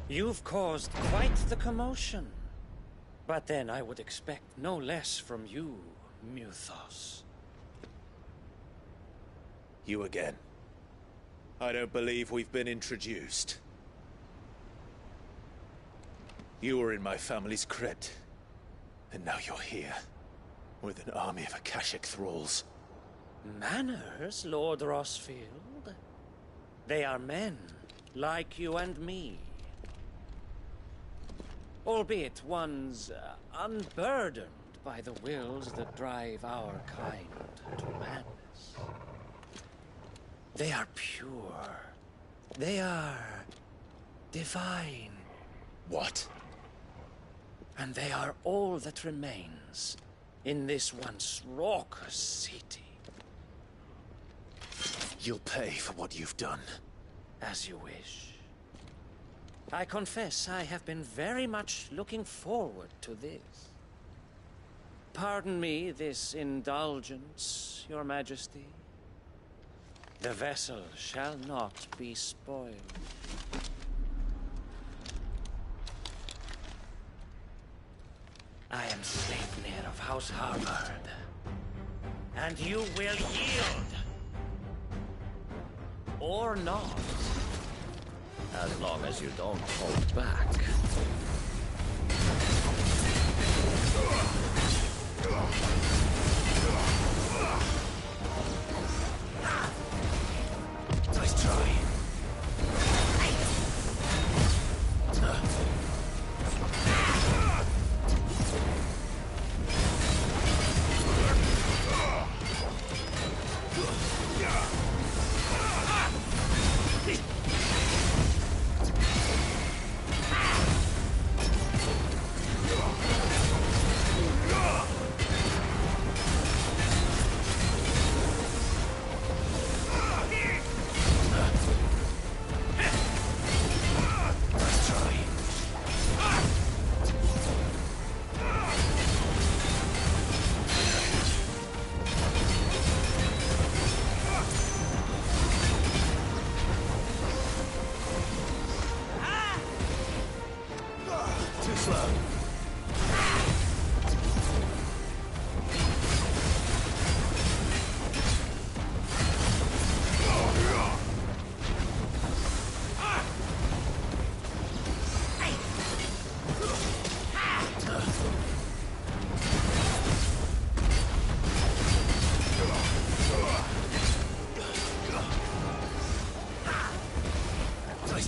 You've caused quite the commotion. But then I would expect no less from you, Muthos. You again. I don't believe we've been introduced. You were in my family's crypt. And now you're here. With an army of Akashic thralls. Manners, Lord Rossfield? They are men, like you and me. Albeit ones unburdened by the wills that drive our kind to madness. They are pure. They are divine. What? And they are all that remains in this once raucous city. You'll pay for what you've done. As you wish. I confess I have been very much looking forward to this. Pardon me this indulgence, Your Majesty. The vessel shall not be spoiled. I am Sleipnir of House Harvard, and you will yield. Or not. As long as you don't hold back. Nice try.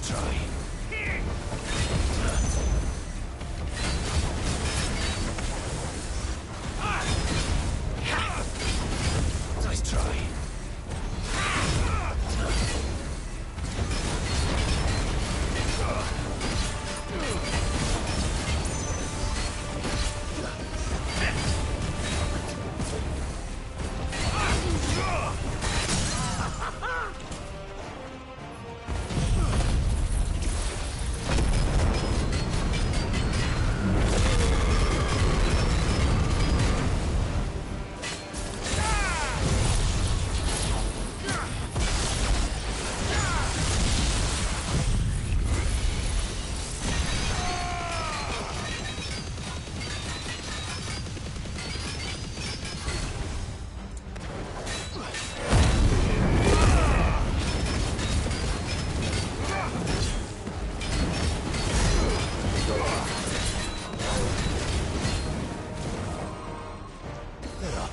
Nice try. Nice try.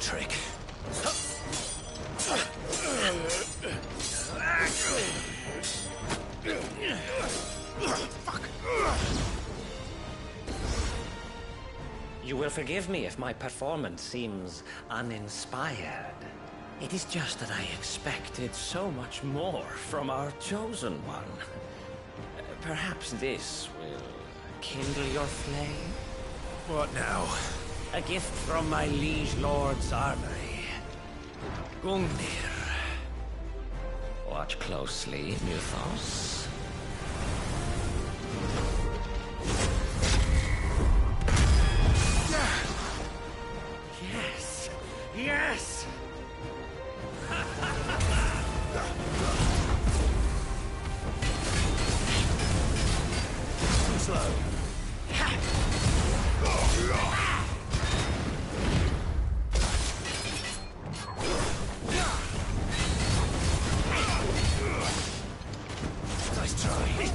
Trick. You will forgive me if my performance seems uninspired. It is just that I expected so much more from our chosen one. Perhaps this will kindle your flame? What now? A gift from my liege lord's armory. Gungnir. Watch closely, Mythos. Yes! Yes! Too slow. Nice try.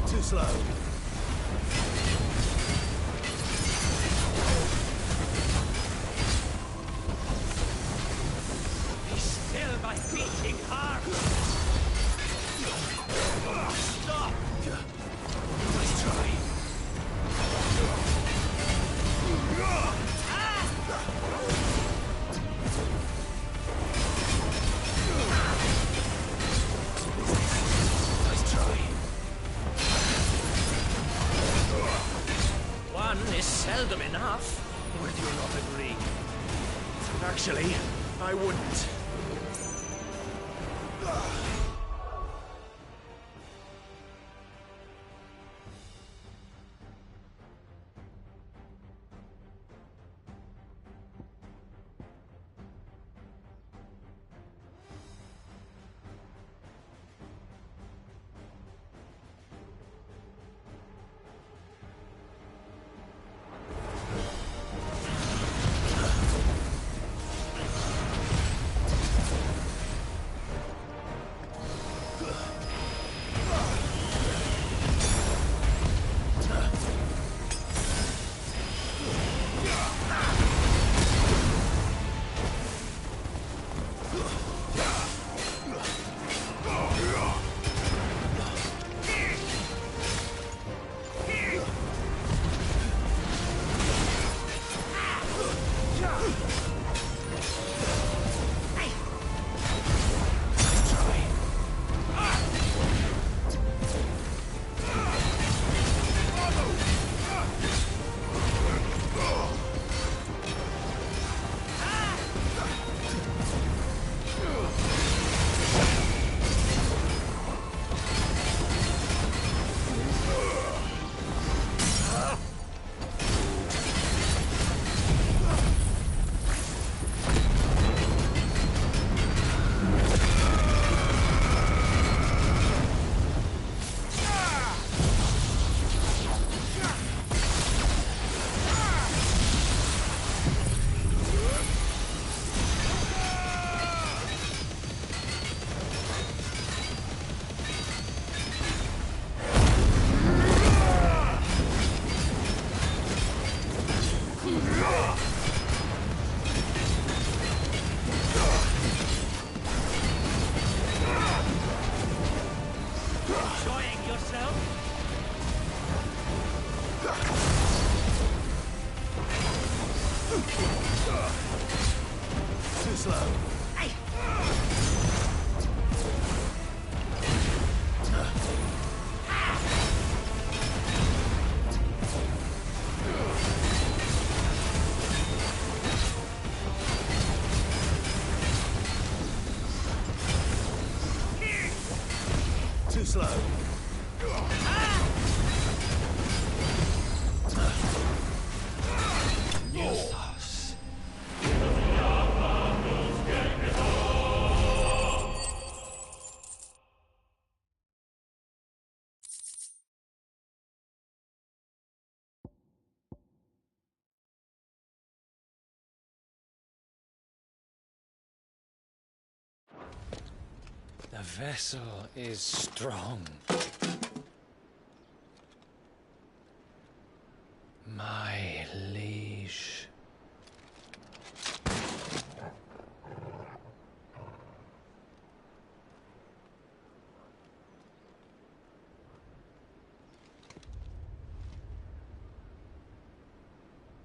Too slow. Be still, my beating heart! Stop! Nice try. Nice try. One is seldom enough. Would you not agree? Actually, I wouldn't. Too slow. Too slow. Mythos. The vessel is strong. My liege.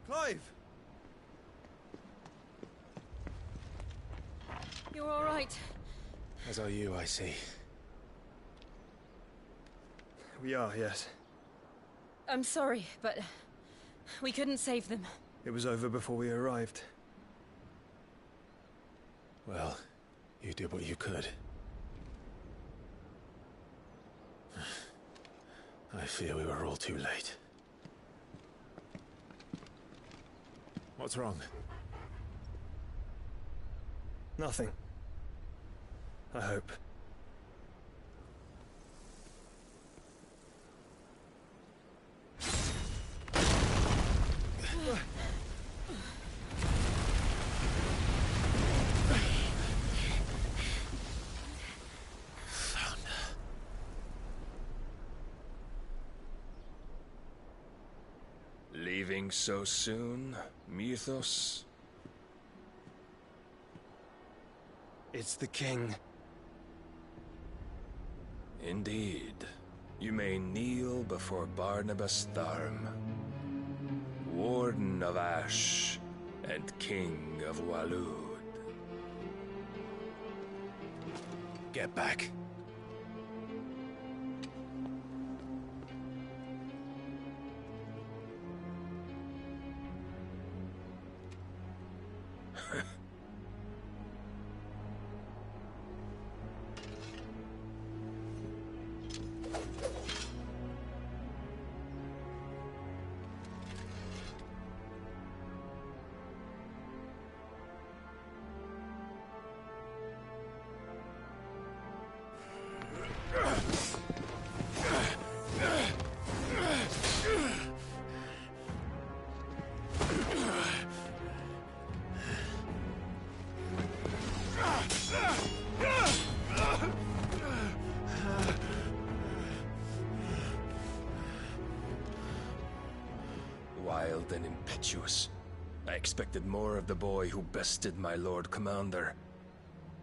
Clive! You're all right. As are you, I see. We are, yes. I'm sorry, but we couldn't save them. It was over before we arrived. Well, you did what you could. I fear we were all too late. What's wrong? Nothing. I hope. Leaving so soon, Mythos? It's the king. Indeed. You may kneel before Barnabas Tharm, Warden of Ash and King of Waloed. Get back. Wild and impetuous. I expected more of the boy who bested my Lord Commander.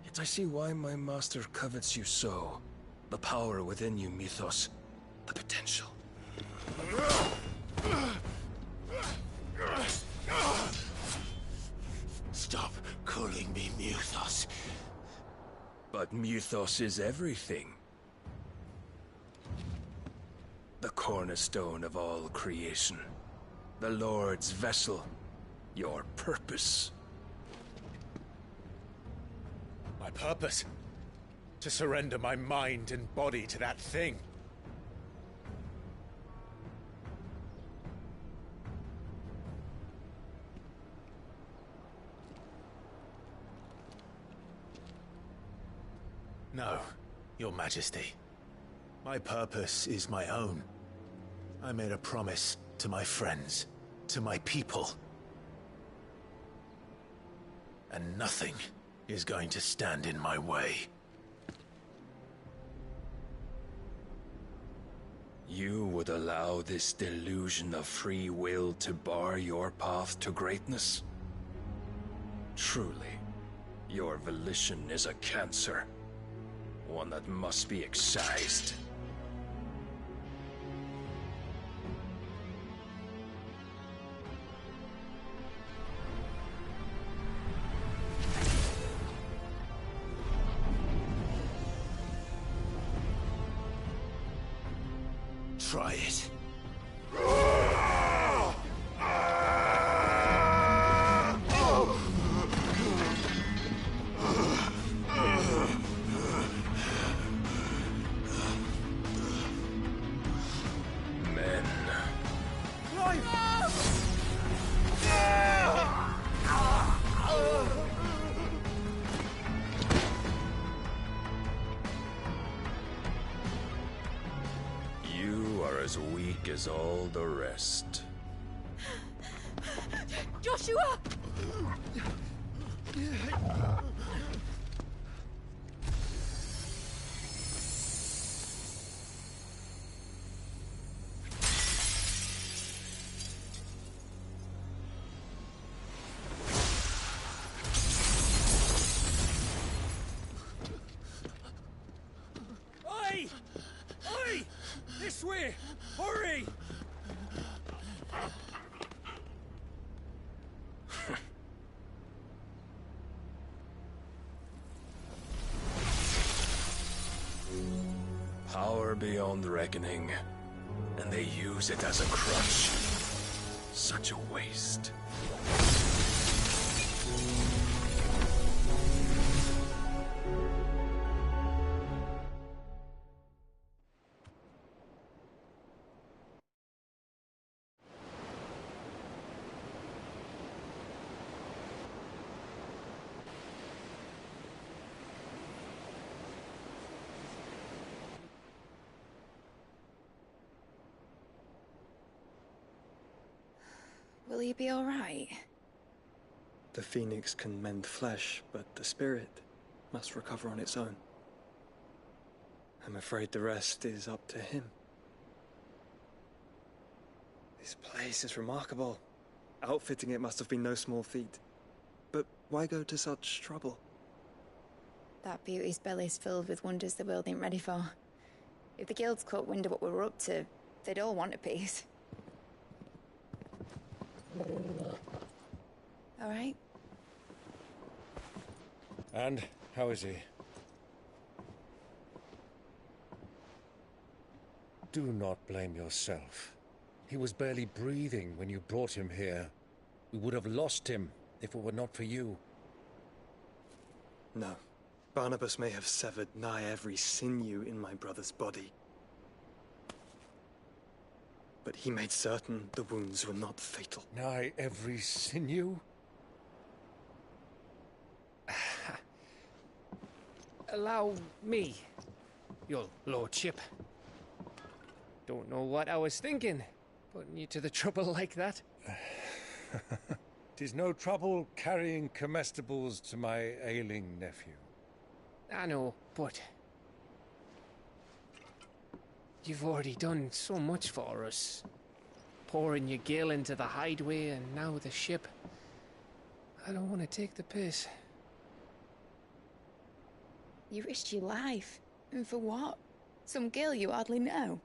Yet I see why my master covets you so. The power within you, Mythos. The potential. Stop calling me Mythos. But Mythos is everything. The cornerstone of all creation. The Lord's vessel. Your purpose. My purpose? To surrender my mind and body to that thing. No, Your Majesty. My purpose is my own. I made a promise to my friends, to my people. And nothing is going to stand in my way. You would allow this delusion of free will to bar your path to greatness? Truly, your volition is a cancer. One that must be excised. Try it. Men. You are as weak as all the rest. Joshua! Oi! Oi! This way! Hurry! Power beyond reckoning, and they use it as a crutch. Such a waste. Will he be all right? The phoenix can mend flesh, but the spirit must recover on its own. I'm afraid the rest is up to him. This place is remarkable. Outfitting it must have been no small feat. But why go to such trouble? That beauty's belly's filled with wonders the world ain't ready for. If the guilds caught wind of what we were up to, they'd all want a piece. All right? And how is he? Do not blame yourself. He was barely breathing when you brought him here. We would have lost him if it were not for you. No. Barnabas may have severed nigh every sinew in my brother's body. But he made certain the wounds were not fatal. Nigh every sinew? Allow me, your lordship. Don't know what I was thinking, putting you to the trouble like that. 'Tis no trouble carrying comestibles to my ailing nephew. I know, but you've already done so much for us. Pouring your gil into the hideaway and now the ship. I don't want to take the piss. You risked your life. And for what? Some girl you hardly know.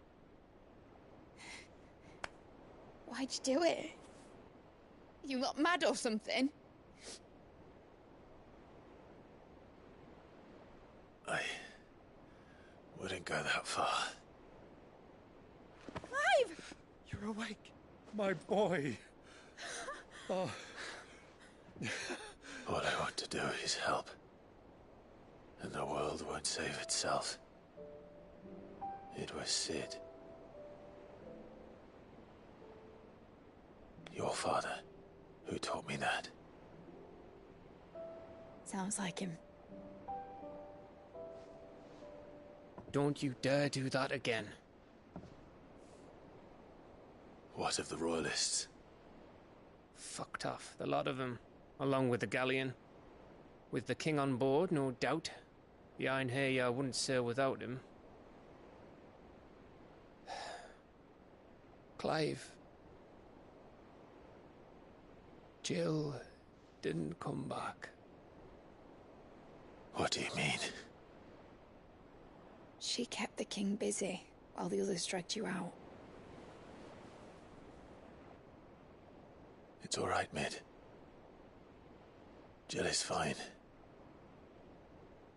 Why'd you do it? You lot mad or something? I wouldn't go that far. Clive! You're awake, my boy. Oh. All I want to do is help. And the world won't save itself. It was Sid. Your father, who taught me that. Sounds like him. Don't you dare do that again. What of the Royalists? Fucked off, the lot of them, along with the galleon. With the king on board, no doubt. Behind here, I wouldn't sail without him. Clive. Jill didn't come back. What do you mean? She kept the king busy while the others dragged you out. It's all right, Mid. Jill is fine.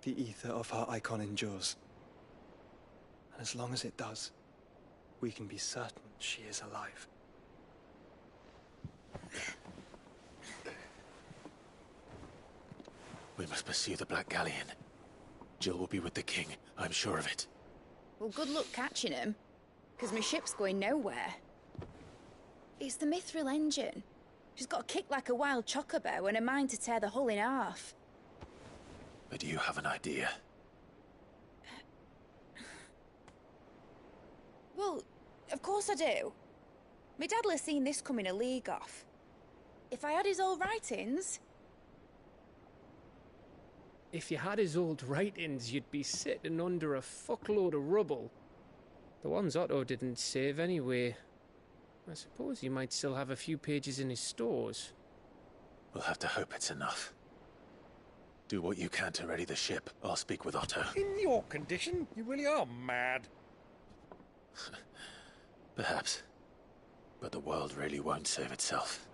The ether of her icon endures. And as long as it does, we can be certain she is alive. We must pursue the Black Galleon. Jill will be with the king, I'm sure of it. Well, good luck catching him, because my ship's going nowhere. It's the Mithril engine. She's got a kick like a wild chocobo and a mind to tear the hull in half. But do you have an idea? Well, of course I do. My dad'll have seen this coming a league off. If I had his old writings... If you had his old writings, you'd be sitting under a fuckload of rubble. The ones Otto didn't save anyway. I suppose he might still have a few pages in his stores. We'll have to hope it's enough. Do what you can to ready the ship. I'll speak with Otto. In your condition, you really are mad. Perhaps. But the world really won't save itself.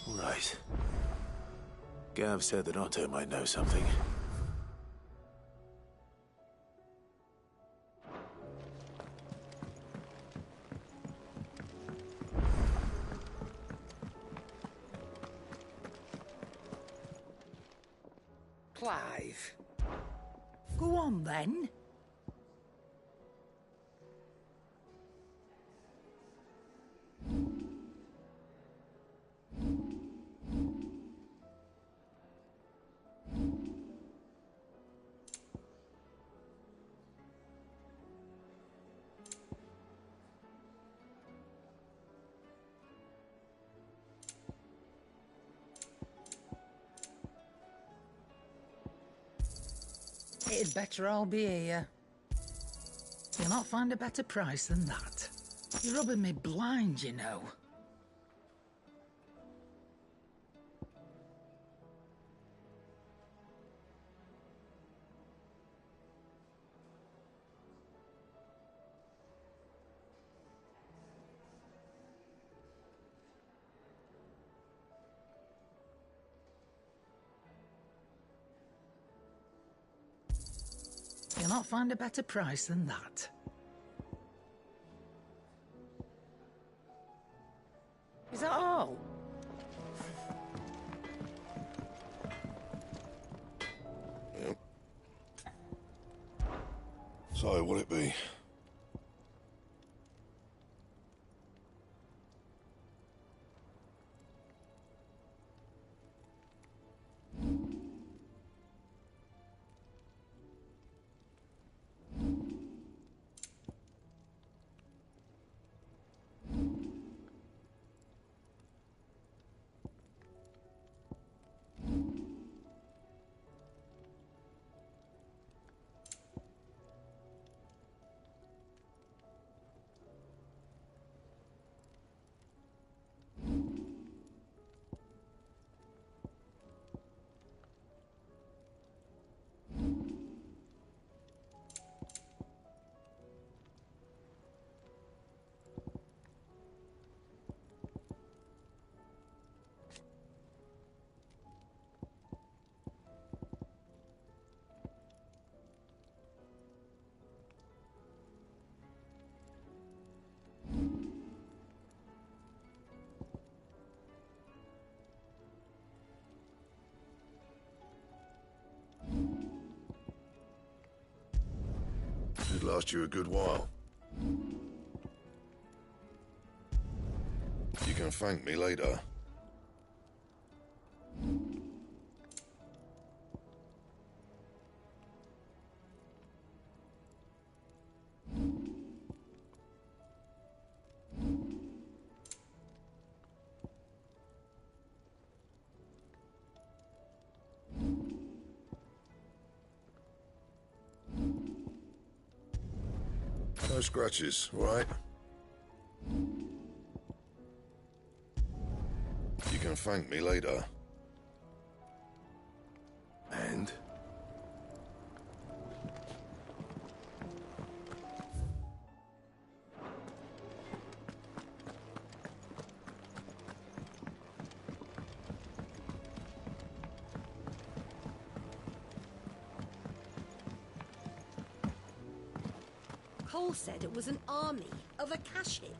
Right. Gav said that Otto might know something. Clive. Go on, then. It'd better all be here. You'll not find a better price than that. You're rubbing me blind, you know. You'll not find a better price than that. Is that all? Yep. So, what'll it be? Should last you a good while. You can thank me later. No scratches, right? can thank me later. And? Cole said it was an army of Akashic.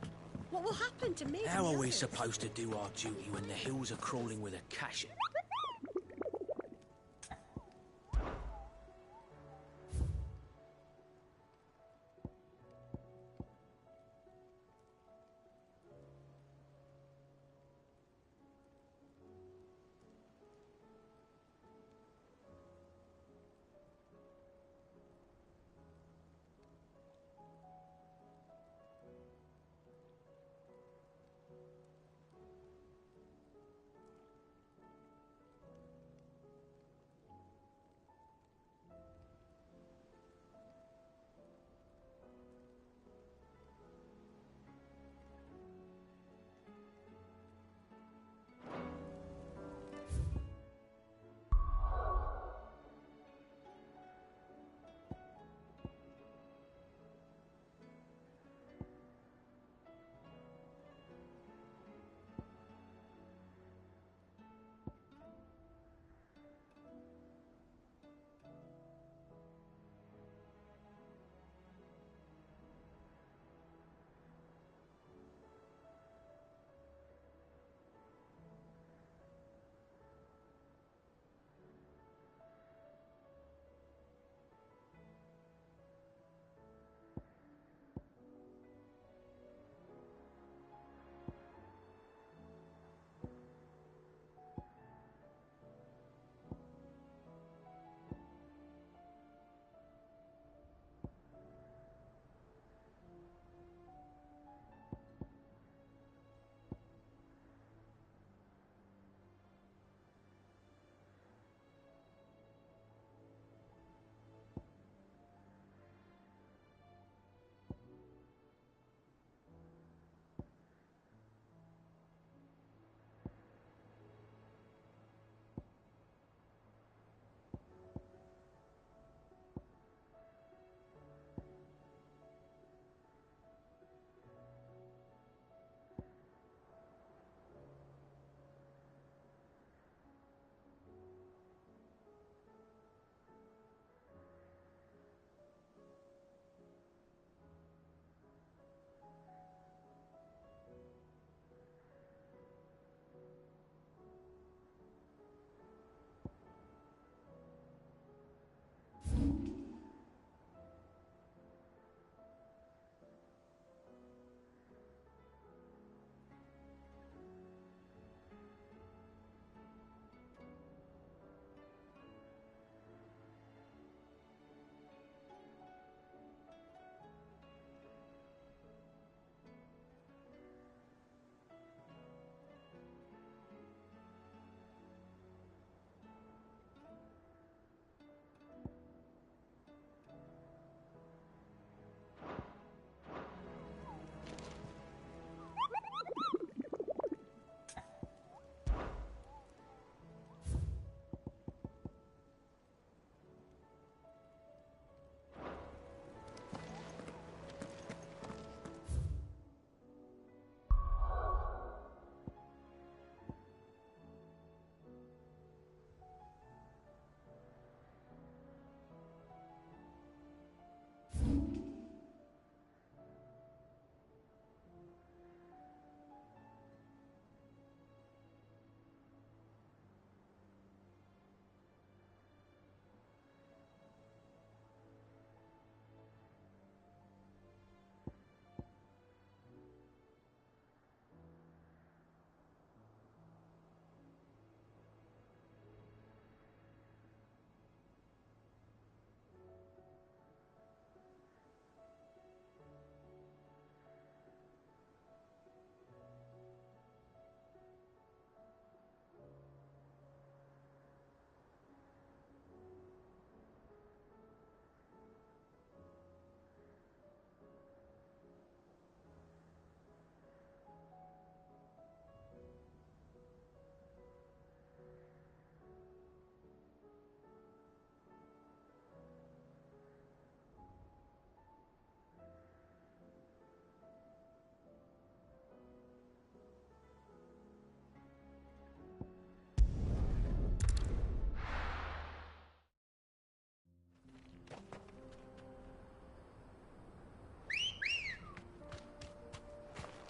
What will happen to me? How are we supposed to do our duty when the hills are crawling with Akashic?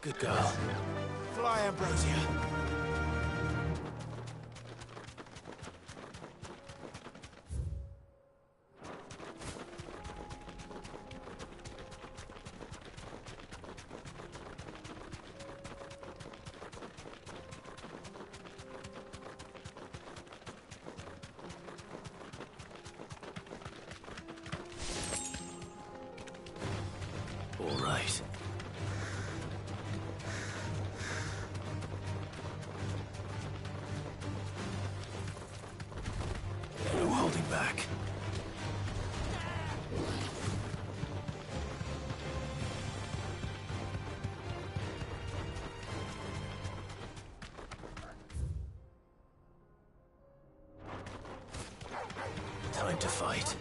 Good girl. Fly, Ambrosia. All right. No holding back. Time to fight.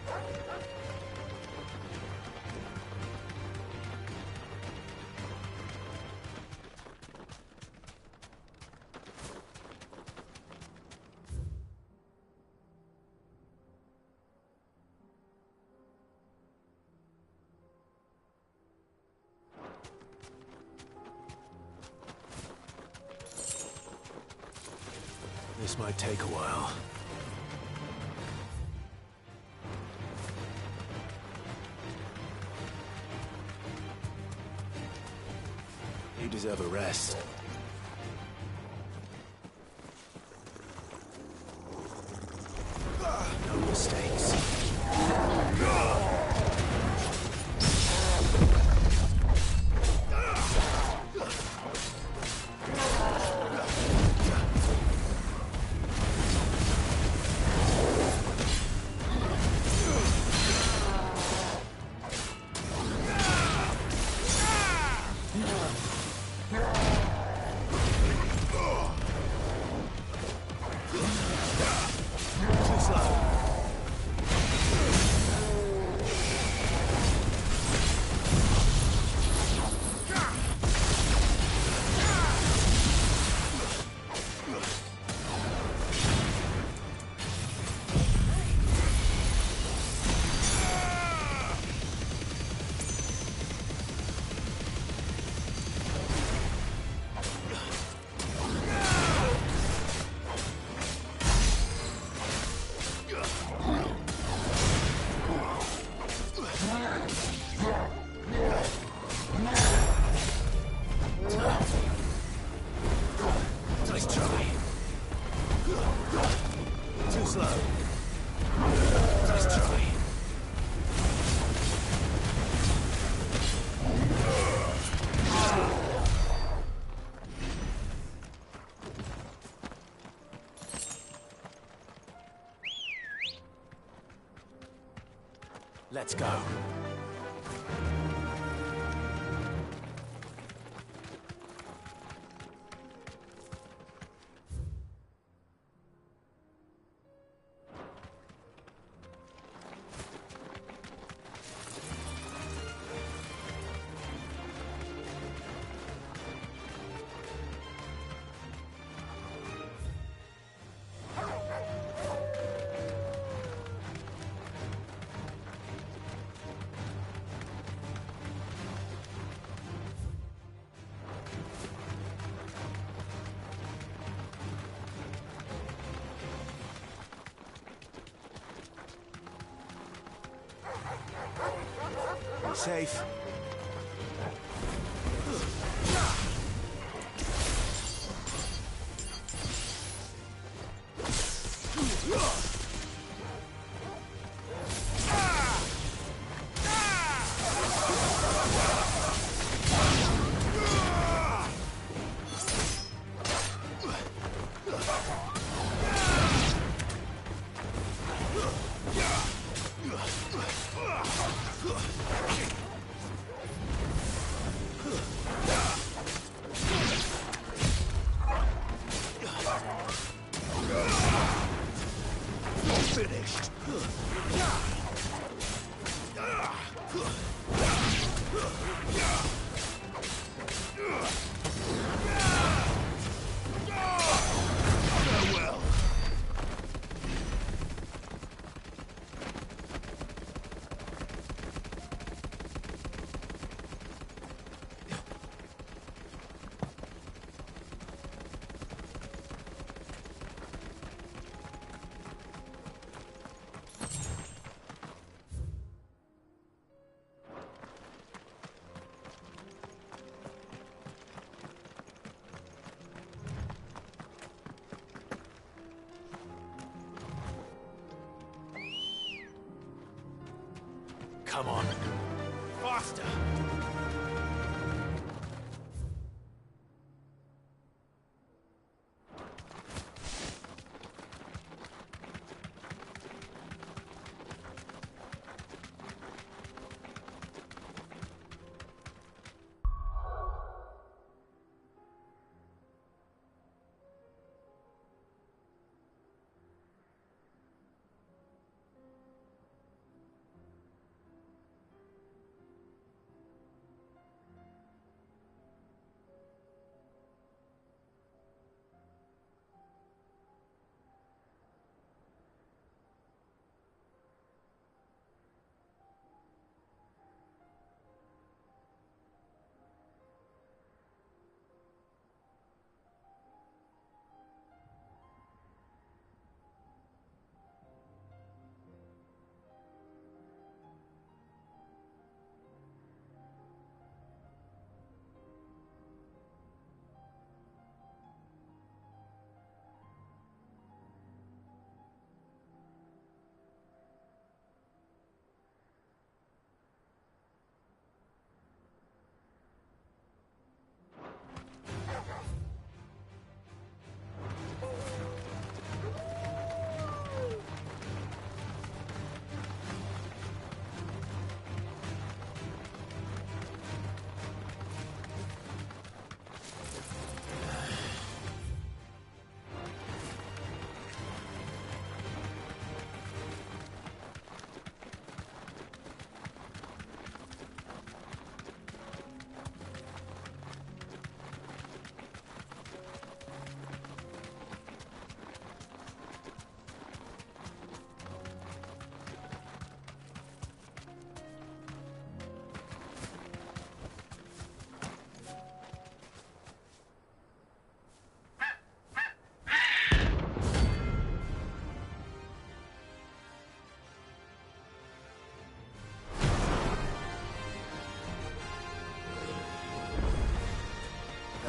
This might take a while. You deserve a rest. No mistakes. Nice try. Too slow. Nice try. Let's go. Safe. Finished. Farewell. Come on. Faster!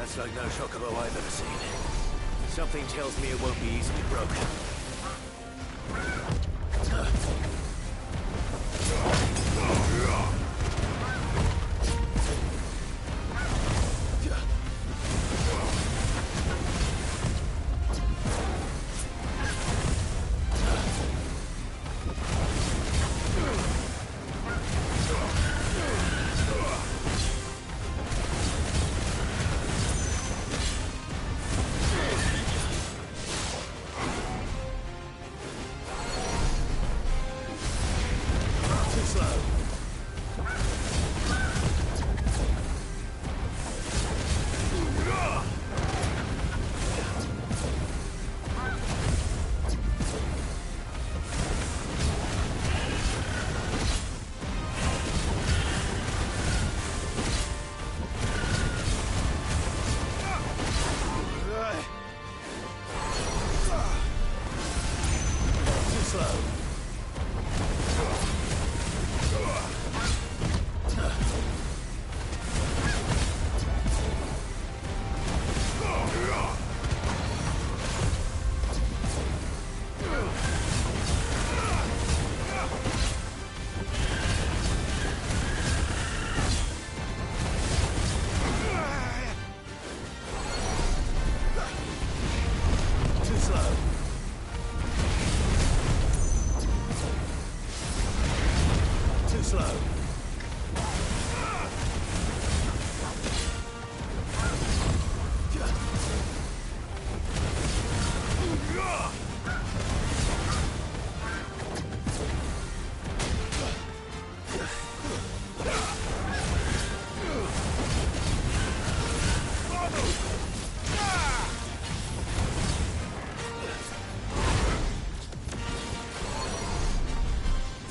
That's like no chocobo I've ever seen. Something tells me it won't be easily broken.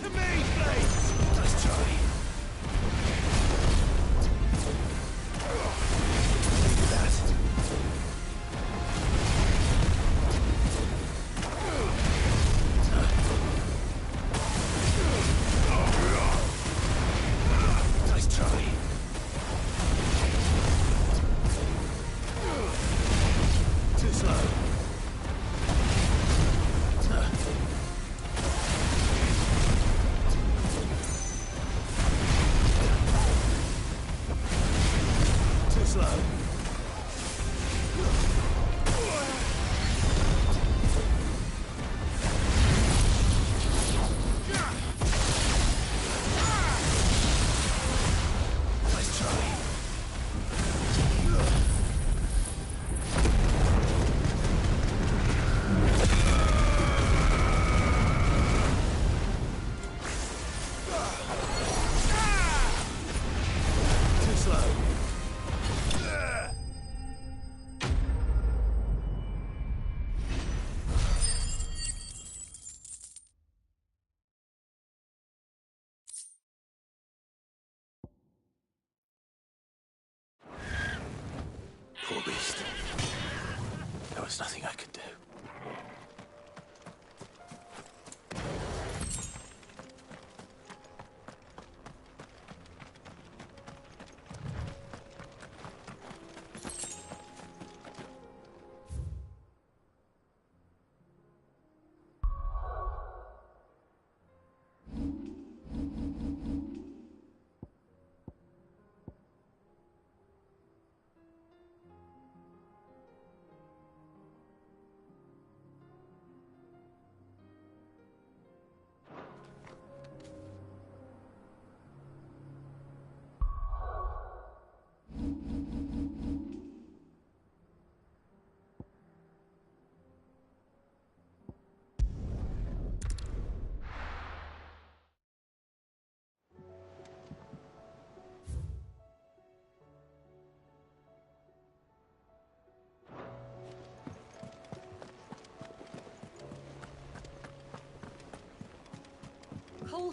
To me, Blade! Let's try.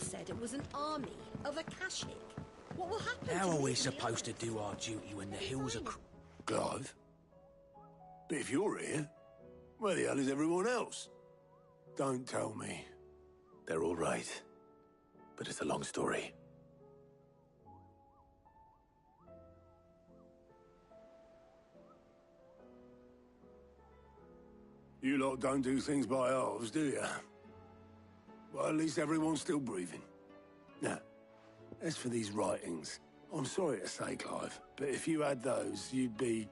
said it was an army of Akashic. What will happen How to are me we and the supposed to others? do our duty when the hills are... Clive? But if you're here, where the hell is everyone else? Don't tell me. They're all right. But it's a long story. You lot don't do things by halves, do you? Well, at least everyone's still breathing. Now, as for these writings, I'm sorry to say, Clive, but if you had those, you'd be...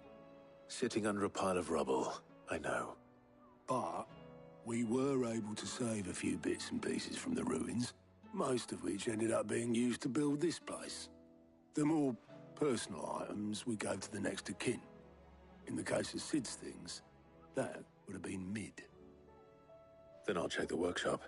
Sitting under a pile of rubble, I know. But we were able to save a few bits and pieces from the ruins, most of which ended up being used to build this place. The more personal items we gave to the next of kin. In the case of Sid's things, that would have been mid. Then I'll check the workshop.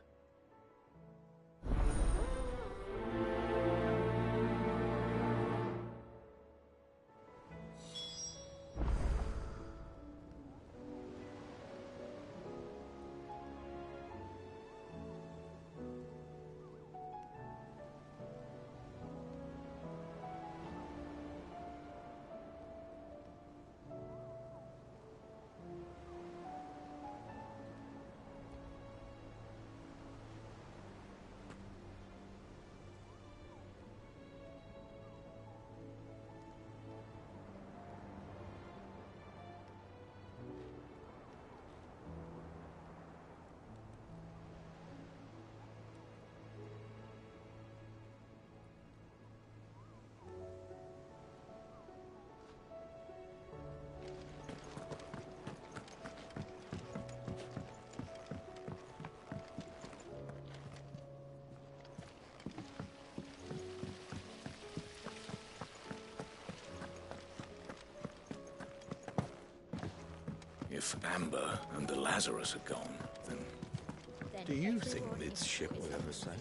If Amber and the Lazarus are gone, then... Do you think Mid's ship will ever sail?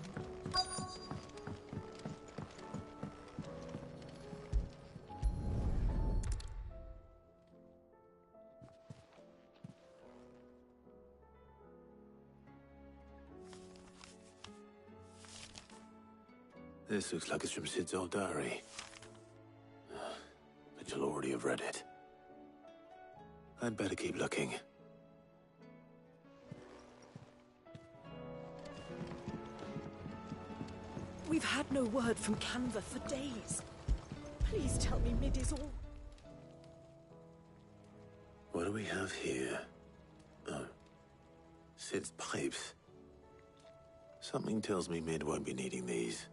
This looks like it's from Sid's old diary. But you'll already have read it. I'd better keep looking. We've had no word from Canva for days. Please tell me Mid is all... What do we have here? Oh. Sid's pipes. Something tells me Mid won't be needing these.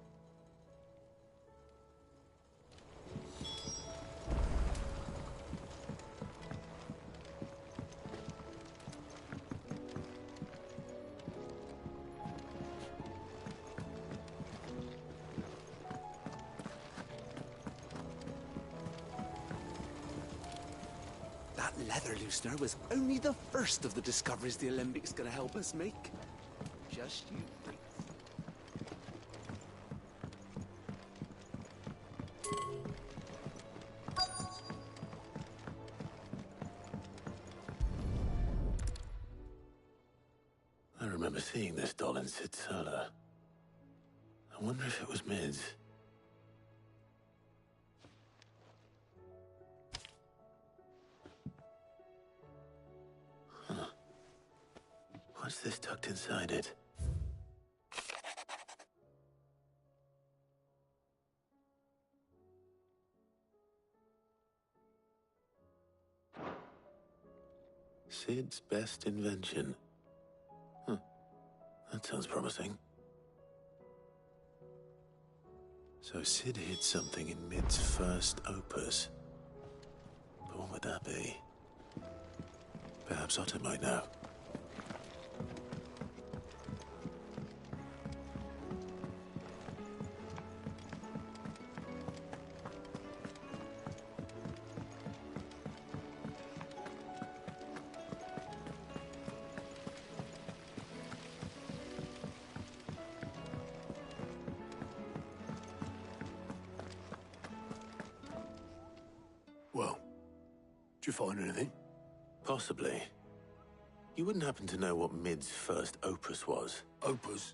That leather loosener was only the first of the discoveries the Alembic gonna help us make. Just you wait. I remember seeing this doll in Sid's cellar. I wonder if it was Mid's. What's this tucked inside it? Sid's best invention. Huh. That sounds promising. So Sid hid something in Mid's first opus. But what would that be? Perhaps Otto might know. Well, did you find anything? Possibly. You wouldn't happen to know what Mid's first opus was? Opus?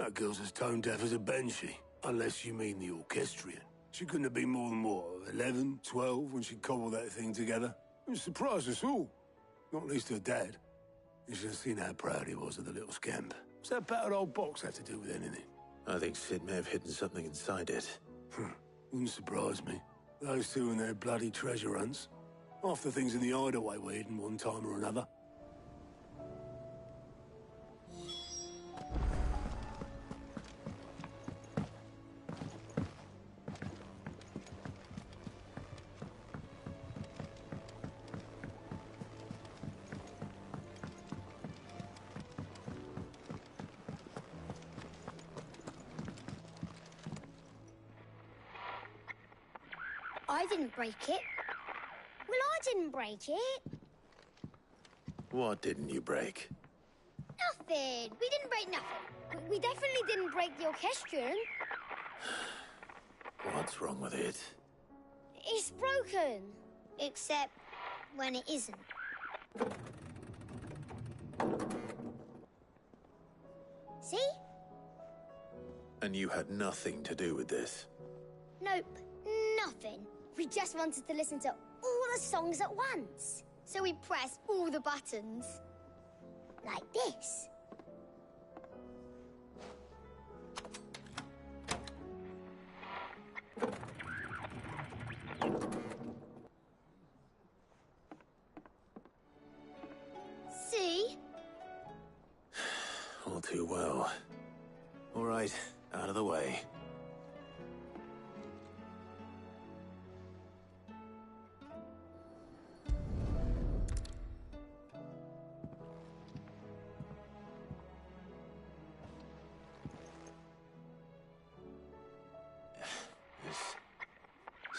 That girl's as tone deaf as a banshee, unless you mean the orchestrion. She couldn't have been more than, what, 11, 12 when she cobbled that thing together? It surprised us all. Not least her dad. You should have seen how proud he was of the little scamp. What's that battered old box have to do with anything? I think Sid may have hidden something inside it. Wouldn't surprise me. Those two and their bloody treasure hunts. Half the things in the hideaway were hidden one time or another. I didn't break it. Well, I didn't break it. What didn't you break? Nothing. We didn't break nothing. We definitely didn't break the orchestrion. What's wrong with it? It's broken. Except when it isn't. See? And you had nothing to do with this? Nope. Nothing. We just wanted to listen to all the songs at once. So we pressed all the buttons. Like this. See? All too well. All right, out of the way.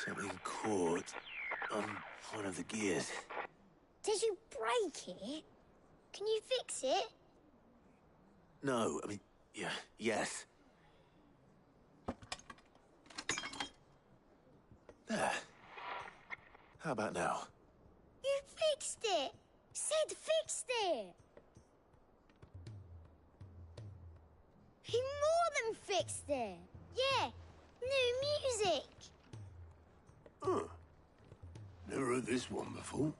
Something caught on one of the gears. Did you break it? Can you fix it? No, I mean, yeah, yes. There. How about now? You fixed it! Sid fixed it! He more than fixed it! Yeah, new music! Huh. Never heard this one before.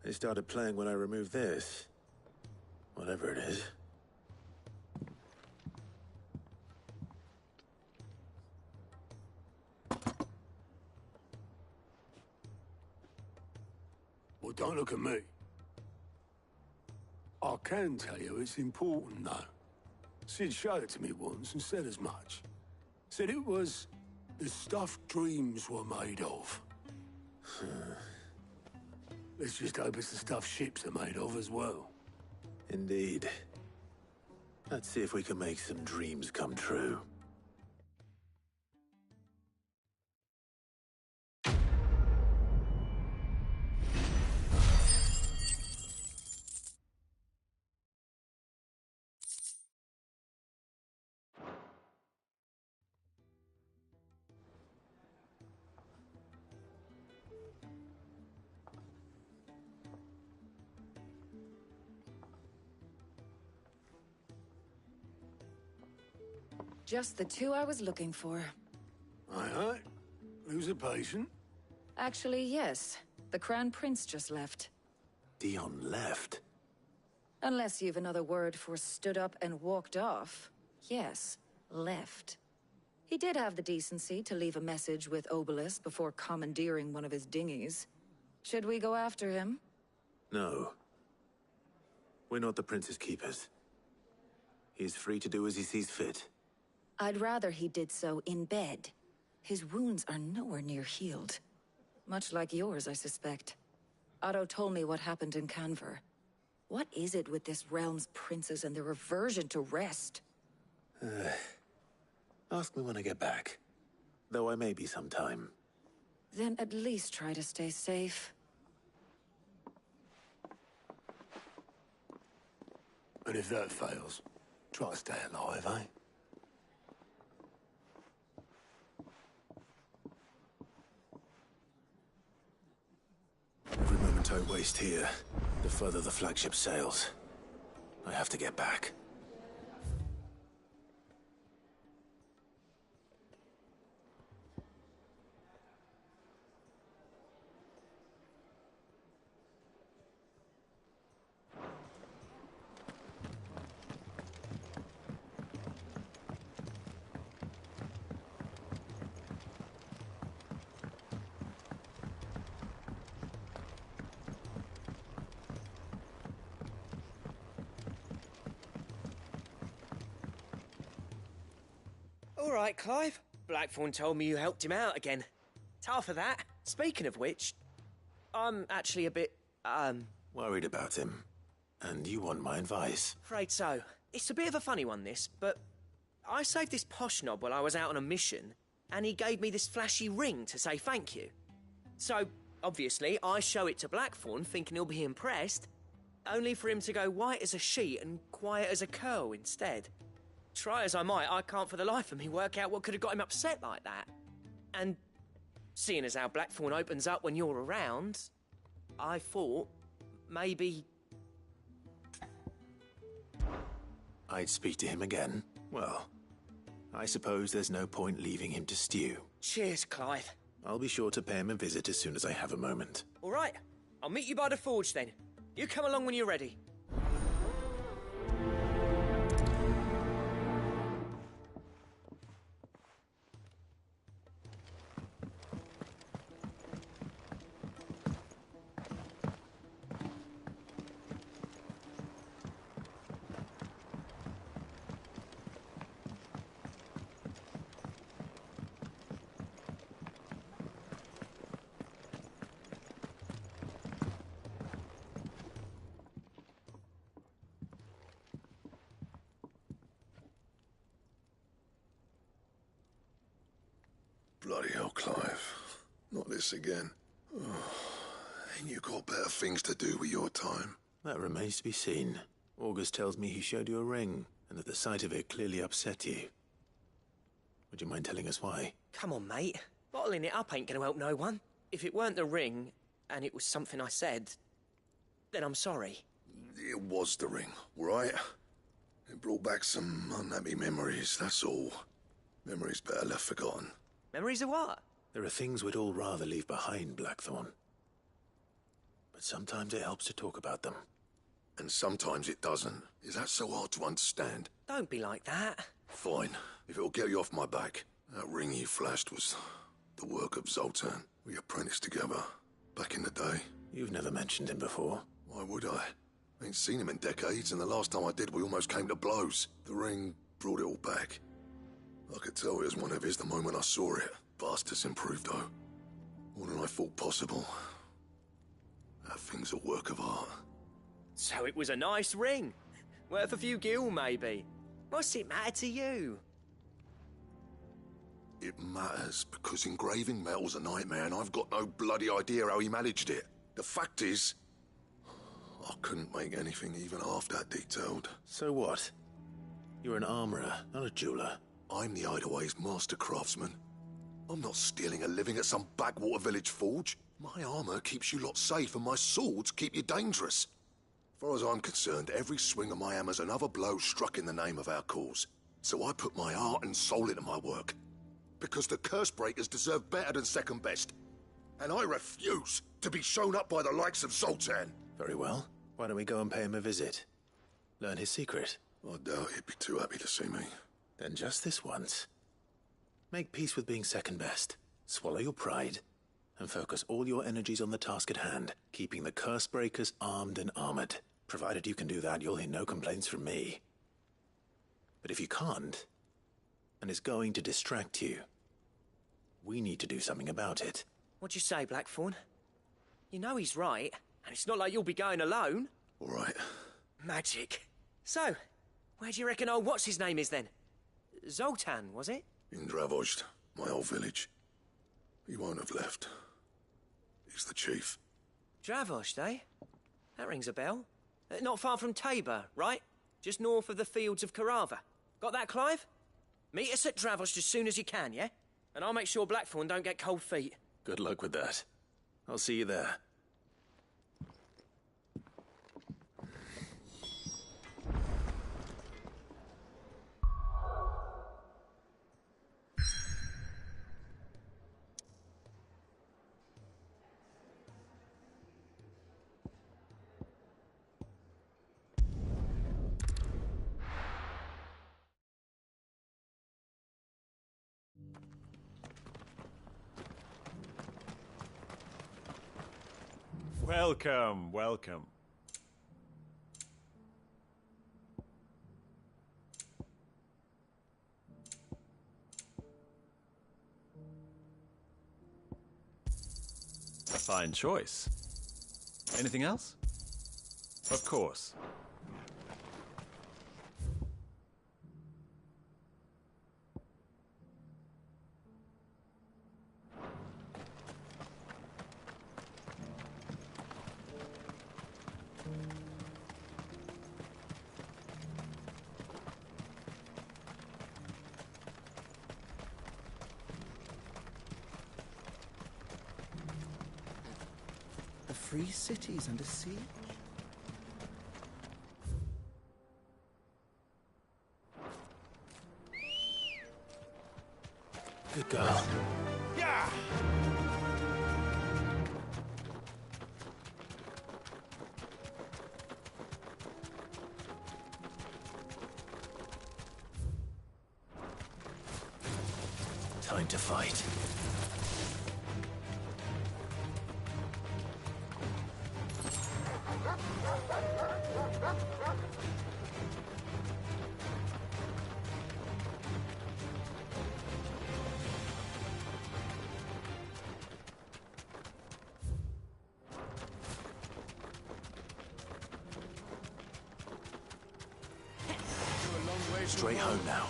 They started playing when I removed this. Whatever it is. Well, don't look at me. I can tell you it's important, though. Sid showed it to me once and said as much. Said it was the stuff dreams were made of. Let's just hope it's the stuff ships are made of as well. Indeed. Let's see if we can make some dreams come true. Just the two I was looking for. Aye. Who's a patient? Actually, yes. The Crown Prince just left. Dion left? Unless you've another word for stood up and walked off. Yes, left. He did have the decency to leave a message with Obelisk before commandeering one of his dinghies. Should we go after him? No. We're not the Prince's keepers. He's free to do as he sees fit. I'd rather he did so in bed. His wounds are nowhere near healed. Much like yours, I suspect. Otto told me what happened in Canver. What is it with this realm's princes and their aversion to rest? Ask me when I get back. Though I may be sometime. Then at least try to stay safe. And if that fails, try to stay alive, eh? Every moment I waste here, the further the flagship sails. I have to get back. All right, Clive. Blackthorn told me you helped him out again. Tough for that. Speaking of which, I'm actually a bit, Worried about him. And you want my advice? afraid so. It's a bit of a funny one, this, but I saved this posh knob while I was out on a mission, and he gave me this flashy ring to say thank you. So, obviously, I show it to Blackthorn, thinking he'll be impressed, only for him to go white as a sheet and quiet as a curl instead. Try as I might, I can't for the life of me work out what could have got him upset like that. And seeing as how Blackthorn opens up when you're around, I thought maybe... I'd speak to him again. Well, I suppose there's no point leaving him to stew. Cheers, Clive. I'll be sure to pay him a visit as soon as I have a moment. All right, I'll meet you by the forge then. You come along when you're ready. Bloody hell, Clive. Not this again. Ain't you got better things to do with your time? That remains to be seen. August tells me he showed you a ring, and that the sight of it clearly upset you. Would you mind telling us why? Come on, mate. Bottling it up ain't gonna help no one. If it weren't the ring, and it was something I said, then I'm sorry. It was the ring, right? It brought back some unhappy memories, that's all. Memories better left forgotten. Memories of what? There are things we'd all rather leave behind, Blackthorn. But sometimes it helps to talk about them. And sometimes it doesn't. Is that so hard to understand? Don't be like that. Fine. If it'll get you off my back. That ring you flashed was the work of Zoltan. We apprenticed together. Back in the day. You've never mentioned him before. Why would I? Ain't seen him in decades, and the last time I did, we almost came to blows. The ring brought it all back. I could tell it was one of his the moment I saw it. Bastard's improved, though. More than I thought possible. That thing's a work of art. So it was a nice ring. Worth a few gil, maybe. What's it matter to you? It matters because engraving metal's a nightmare, and I've got no bloody idea how he managed it. The fact is, I couldn't make anything even half that detailed. So what? You're an armorer, not a jeweler. I'm the Hideaway's master craftsman. I'm not stealing a living at some backwater village forge. My armor keeps you lot safe, and my swords keep you dangerous. As far as I'm concerned, every swing of my hammer's another blow struck in the name of our cause. So I put my heart and soul into my work. Because the curse breakers deserve better than second best. And I refuse to be shown up by the likes of Zoltan. Very well. Why don't we go and pay him a visit? Learn his secret. I doubt he'd be too happy to see me. Then just this once. Make peace with being second best. Swallow your pride. And focus all your energies on the task at hand, keeping the curse breakers armed and armored. Provided you can do that, you'll hear no complaints from me. But if you can't, and it's going to distract you, we need to do something about it. What'd you say, Blackthorn? You know he's right, and it's not like you'll be going alone. All right. Magic. So, where do you reckon old what's-his-name is then? Zoltan, was it? In Dravozd, my old village. He won't have left. He's the chief. Dravozd, eh? That rings a bell. Not far from Tabor, right? Just north of the fields of Carava. Got that, Clive? Meet us at Dravozd as soon as you can, yeah? And I'll make sure Blackthorn don't get cold feet. Good luck with that. I'll see you there. Welcome, welcome. A fine choice. Anything else? Of course. The free city's under siege. Good girl. Yeah! Time to fight. Straight home now.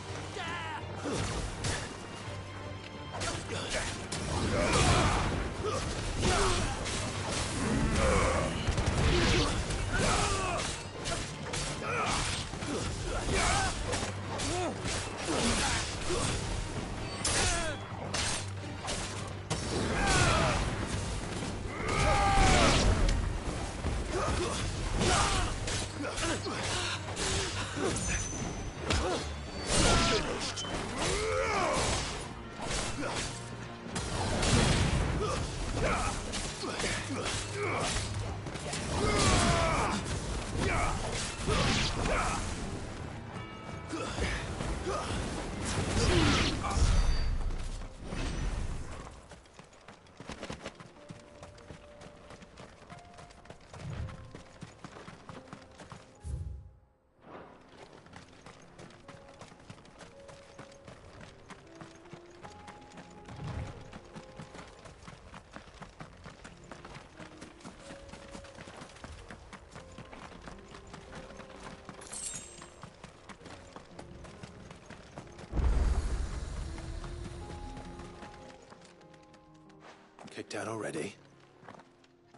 Kicked out already?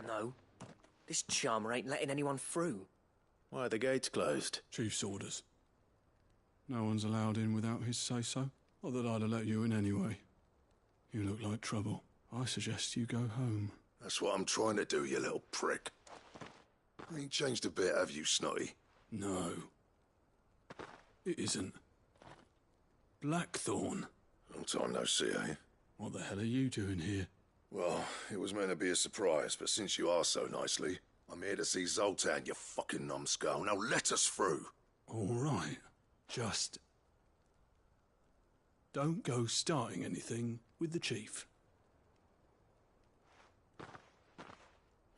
No. This charmer ain't letting anyone through. Why are the gates closed? Chief's orders. No one's allowed in without his say-so. Not that I'd have let you in anyway. You look like trouble. I suggest you go home. That's what I'm trying to do, you little prick. Ain't changed a bit, have you, Snotty? No. It isn't. Blackthorn. Long time no see, eh? What the hell are you doing here? Well, it was meant to be a surprise, but since you asked so nicely, I'm here to see Zoltan, you fucking numbskull. Now let us through. All right. Just don't go starting anything with the chief.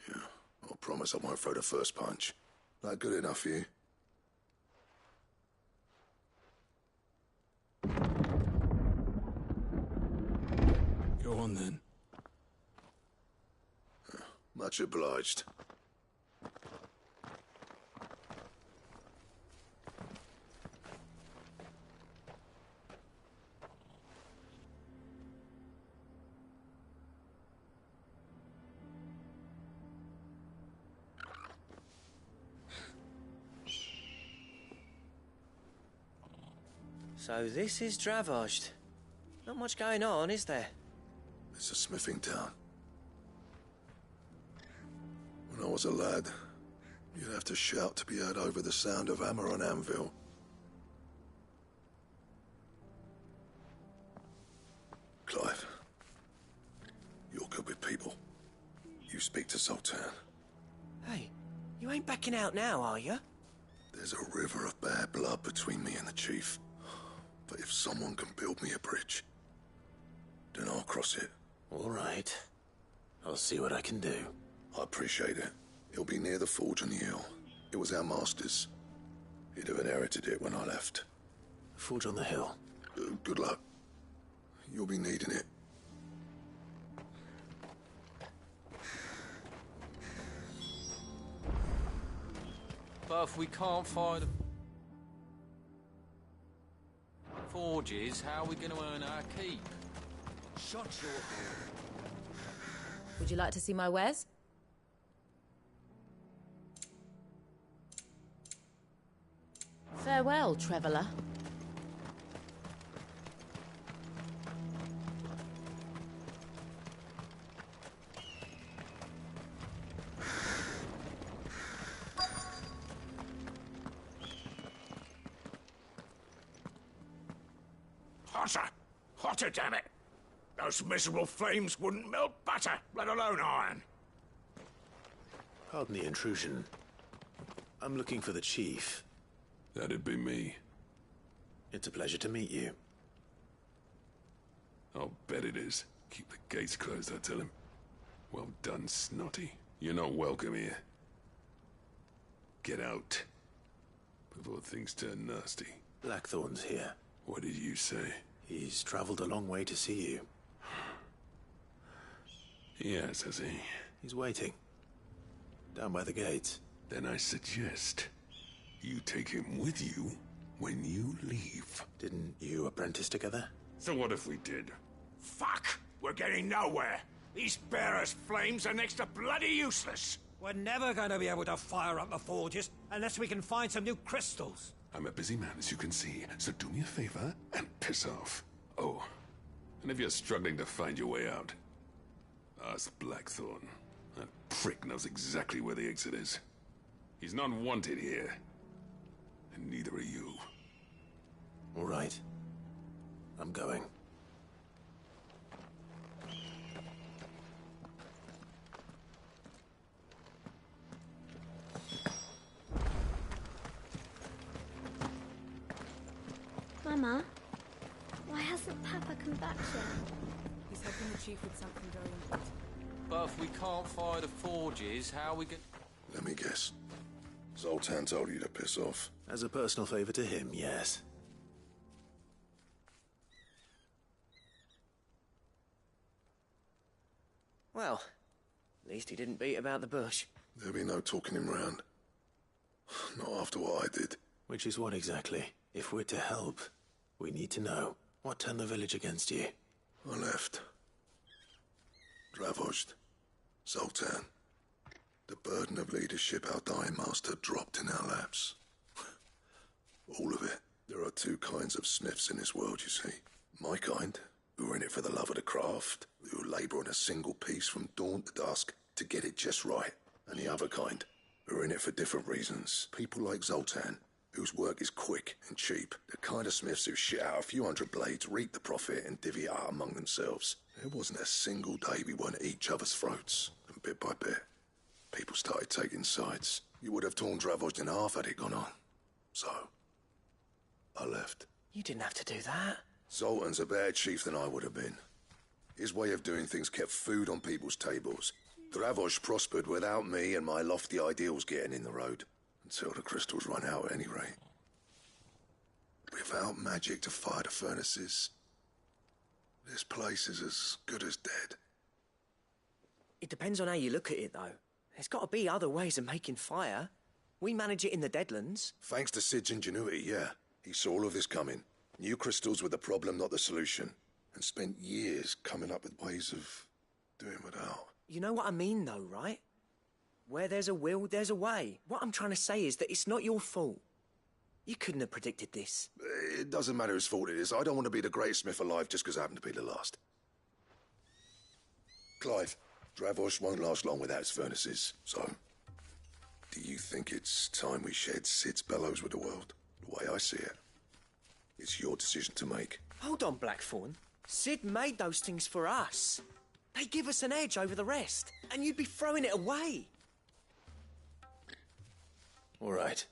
Yeah, I promise I won't throw the first punch. That good enough for you? Go on then. Much obliged. So this is Dravaged. Not much going on, is there? It's a smithing town. When I was a lad, you'd have to shout to be heard over the sound of hammer on anvil. Clive, you're good with people. You speak to Zoltan. Hey, you ain't backing out now, are you? There's a river of bad blood between me and the chief. But if someone can build me a bridge, then I'll cross it. All right. I'll see what I can do. I appreciate it. It'll be near the forge on the hill. It was our master's. He'd have inherited it when I left. Forge on the hill. Good luck. You'll be needing it. But if we can't find forges, how are we going to earn our keep? Shut your... Would you like to see my wares? Farewell, traveller. Hotter! Hotter, damn it! Those miserable flames wouldn't melt butter, let alone iron. Pardon the intrusion. I'm looking for the chief. That'd be me. It's a pleasure to meet you. I'll bet it is. Keep the gates closed, I tell him. Well done, Snotty. You're not welcome here. Get out. Before things turn nasty. Blackthorn's here. What did you say? He's traveled a long way to see you. Yes, has he? He's waiting. Down by the gates. Then I suggest you take him with you when you leave. Didn't you apprentice together? So what if we did? Fuck! We're getting nowhere. These bearers' flames are next to bloody useless. We're never going to be able to fire up the forges unless we can find some new crystals. I'm a busy man, as you can see, so do me a favor and piss off. Oh, and if you're struggling to find your way out, ask Blackthorn. That prick knows exactly where the exit is. He's not wanted here, and neither are you. All right. I'm going. Mama, why hasn't Papa come back yet? He's helping the chief with something very important. But if we can't fire the forges, how are we going... Let me guess. Zoltan told you to piss off. As a personal favor to him, yes. Well, at least he didn't beat about the bush. There'll be no talking him round. Not after what I did. Which is what exactly? If we're to help, we need to know. What turned the village against you? I left. Dravozd. Zoltan. The burden of leadership our dying master dropped in our laps. All of it. There are two kinds of smiths in this world, you see. My kind, who are in it for the love of the craft, who labour on a single piece from dawn to dusk to get it just right. And the other kind, who are in it for different reasons. People like Zoltan, whose work is quick and cheap. The kind of smiths who shit out a few hundred blades, reap the profit, and divvy it out among themselves. There wasn't a single day we weren't at each other's throats. And bit by bit, people started taking sides. You would have torn Dravozd in half had it gone on. So, I left. You didn't have to do that. Zoltan's a better chief than I would have been. His way of doing things kept food on people's tables. Dravozd prospered without me and my lofty ideals getting in the road. Until the crystals run out at any rate. Without magic to fire the furnaces, this place is as good as dead. It depends on how you look at it, though. There's got to be other ways of making fire. We manage it in the Deadlands. Thanks to Sid's ingenuity, yeah. He saw all of this coming. Knew crystals were the problem, not the solution. And spent years coming up with ways of doing without. You know what I mean, though, right? Where there's a will, there's a way. What I'm trying to say is that it's not your fault. You couldn't have predicted this. It doesn't matter whose fault it is. I don't want to be the greatest smith alive just because I happen to be the last. Clive, Dravozd won't last long without its furnaces, so... Do you think it's time we shared Sid's bellows with the world? The way I see it. It's your decision to make. Hold on, Blackthorn. Sid made those things for us. They give us an edge over the rest, and you'd be throwing it away. All right.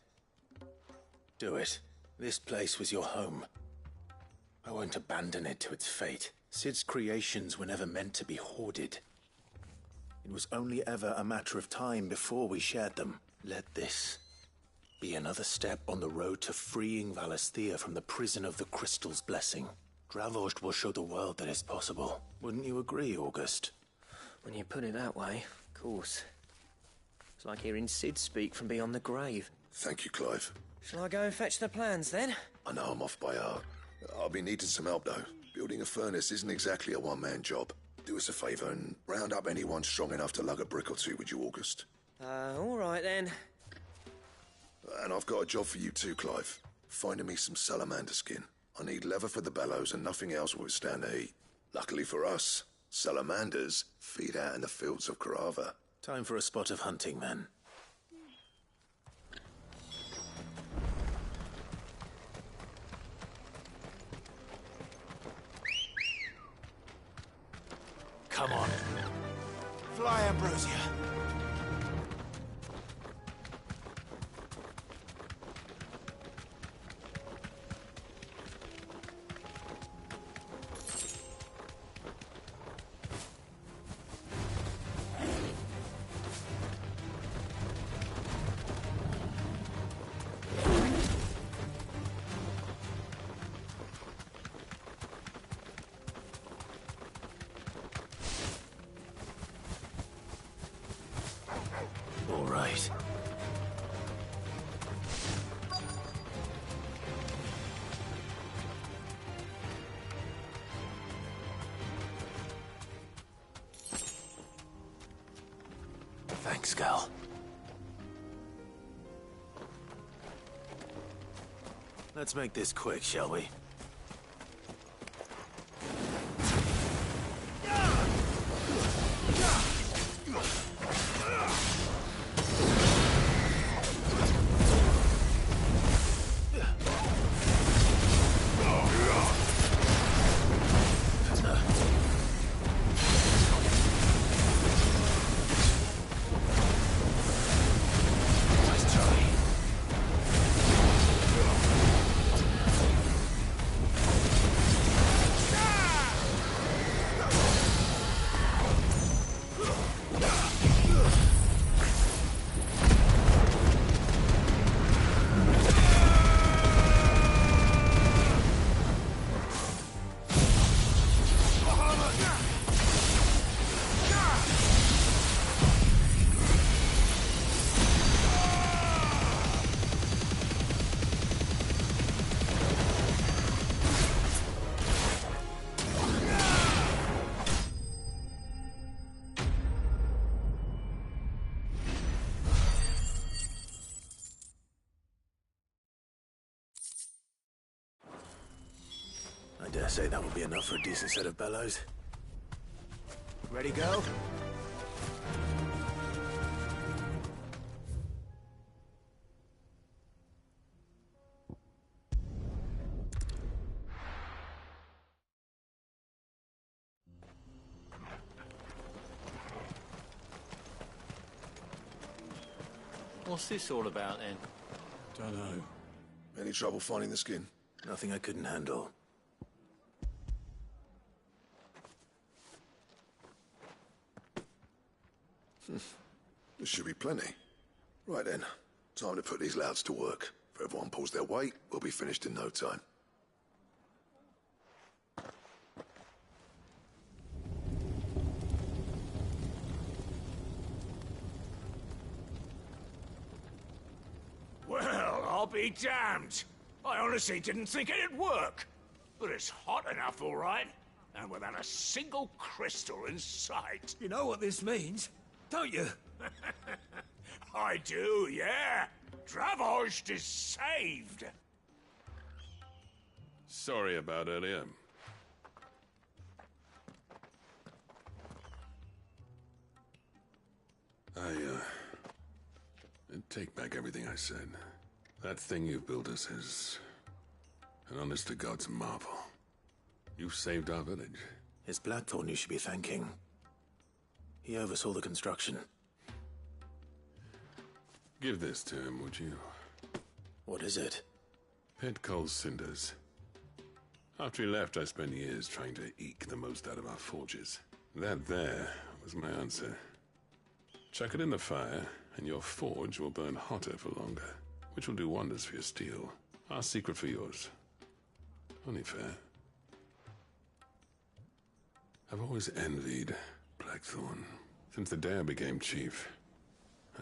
Do it. This place was your home. I won't abandon it to its fate. Sid's creations were never meant to be hoarded. It was only ever a matter of time before we shared them. Let this be another step on the road to freeing Valisthea from the prison of the Crystal's blessing. Dravost will show the world that it's possible. Wouldn't you agree, August? When you put it that way, of course. It's like hearing Sid speak from beyond the grave. Thank you, Clive. Shall I go and fetch the plans, then? I know I'm off by heart. I'll be needing some help, though. Building a furnace isn't exactly a one-man job. Do us a favour and round up anyone strong enough to lug a brick or two, would you, August? All right, then. And I've got a job for you too, Clive. Finding me some salamander skin. I need leather for the bellows and nothing else will withstand the heat. Luckily for us, salamanders feed out in the fields of Carava. Time for a spot of hunting, then. Come on. Fly, Ambrosia. All right. Thanks, Gal. Let's make this quick, shall we? I dare say that will be enough for a decent set of bellows. Ready, go? What's this all about, then? Don't know. Any trouble finding the skin? Nothing I couldn't handle. There should be plenty. Right then, time to put these louds to work. If everyone pulls their weight, we'll be finished in no time. Well, I'll be damned. I honestly didn't think it'd work. But it's hot enough, all right. And without a single crystal in sight. You know what this means, don't you? I do, yeah. Dravost is saved. Sorry about earlier. I take back everything I said. That thing you've built us is an honest-to-God's marvel. You've saved our village. It's Blackthorn you should be thanking. He oversaw the construction. Give this to him, would you? What is it? Pit coal cinders. After he left, I spent years trying to eke the most out of our forges. That there was my answer. Chuck it in the fire, and your forge will burn hotter for longer, which will do wonders for your steel. Our secret for yours. Only fair. I've always envied Blackthorn. Since the day I became chief,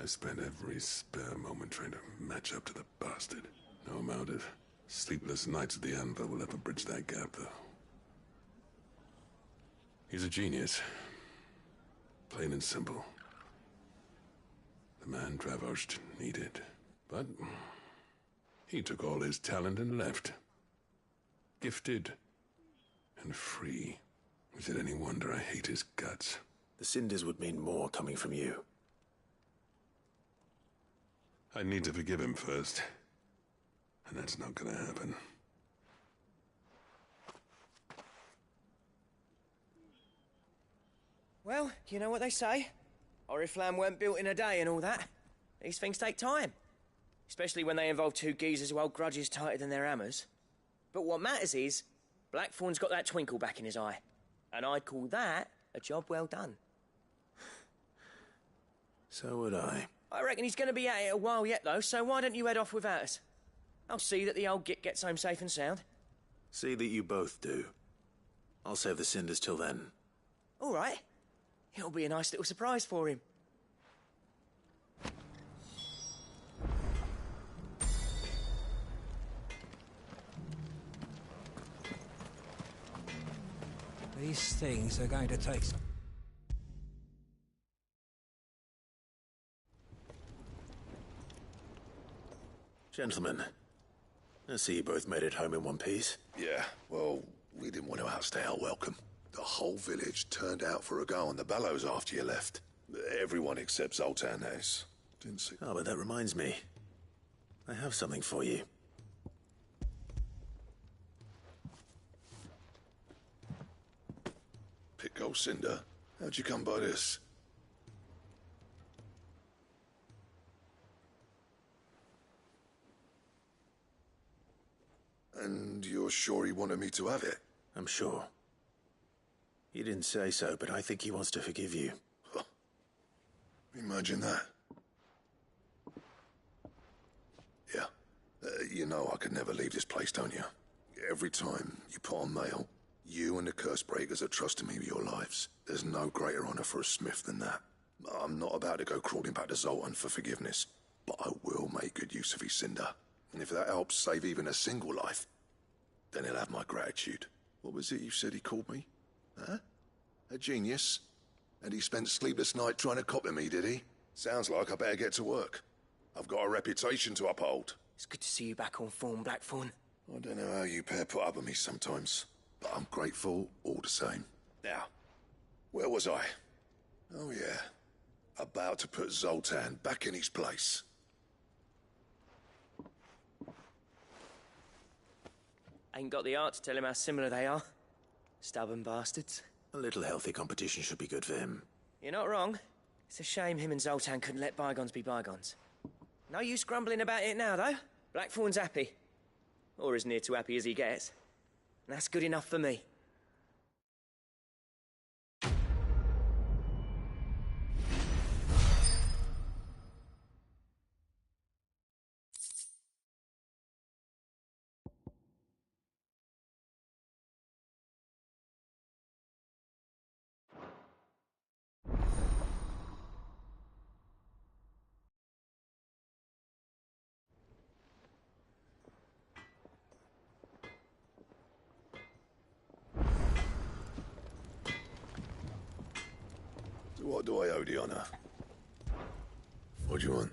I spent every spare moment trying to match up to the bastard. No amount of sleepless nights at the Anvil will ever bridge that gap, though. He's a genius. Plain and simple. The man Dravost needed. But he took all his talent and left. Gifted and free. Is it any wonder I hate his guts? The cinders would mean more coming from you. I need to forgive him first. And that's not gonna happen. Well, you know what they say. Oriflamme weren't built in a day and all that. These things take time. Especially when they involve two geezers who hold grudges tighter than their hammers. But what matters is, Blackthorn's got that twinkle back in his eye. And I'd call that a job well done. So would I. I reckon he's going to be at it a while yet, though, so why don't you head off without us? I'll see that the old git gets home safe and sound. See that you both do. I'll save the cinders till then. All right. It'll be a nice little surprise for him. These things are going to take some... Gentlemen, I see you both made it home in one piece. Yeah, well, we didn't want to outstay our welcome. The whole village turned out for a go on the bellows after you left. Everyone except Zoltan has. Didn't see... Oh, but that reminds me. I have something for you. Pick old Cinder. How'd you come by this? And you're sure he wanted me to have it? I'm sure. You didn't say so, but I think he wants to forgive you. Huh. Imagine that. Yeah. You know I could never leave this place, don't you? Every time you put on mail, you and the curse breakers are trusting me with your lives. There's no greater honor for a smith than that. I'm not about to go crawling back to Zoltan for forgiveness, but I will make good use of his cinder. And if that helps save even a single life, then he'll have my gratitude. What was it you said he called me? Huh? A genius? And he spent sleepless night trying to copy me, did he? Sounds like I better get to work. I've got a reputation to uphold. It's good to see you back on form, Blackthorn. I don't know how you pair put up with me sometimes, but I'm grateful all the same. Now, where was I? Oh yeah, about to put Zoltan back in his place. Ain't got the art to tell him how similar they are. Stubborn bastards. A little healthy competition should be good for him. You're not wrong. It's a shame him and Zoltan couldn't let bygones be bygones. No use grumbling about it now, though. Blackthorn's happy. Or as near to happy as he gets. And that's good enough for me. What do I owe the honor? What do you want?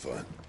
fun.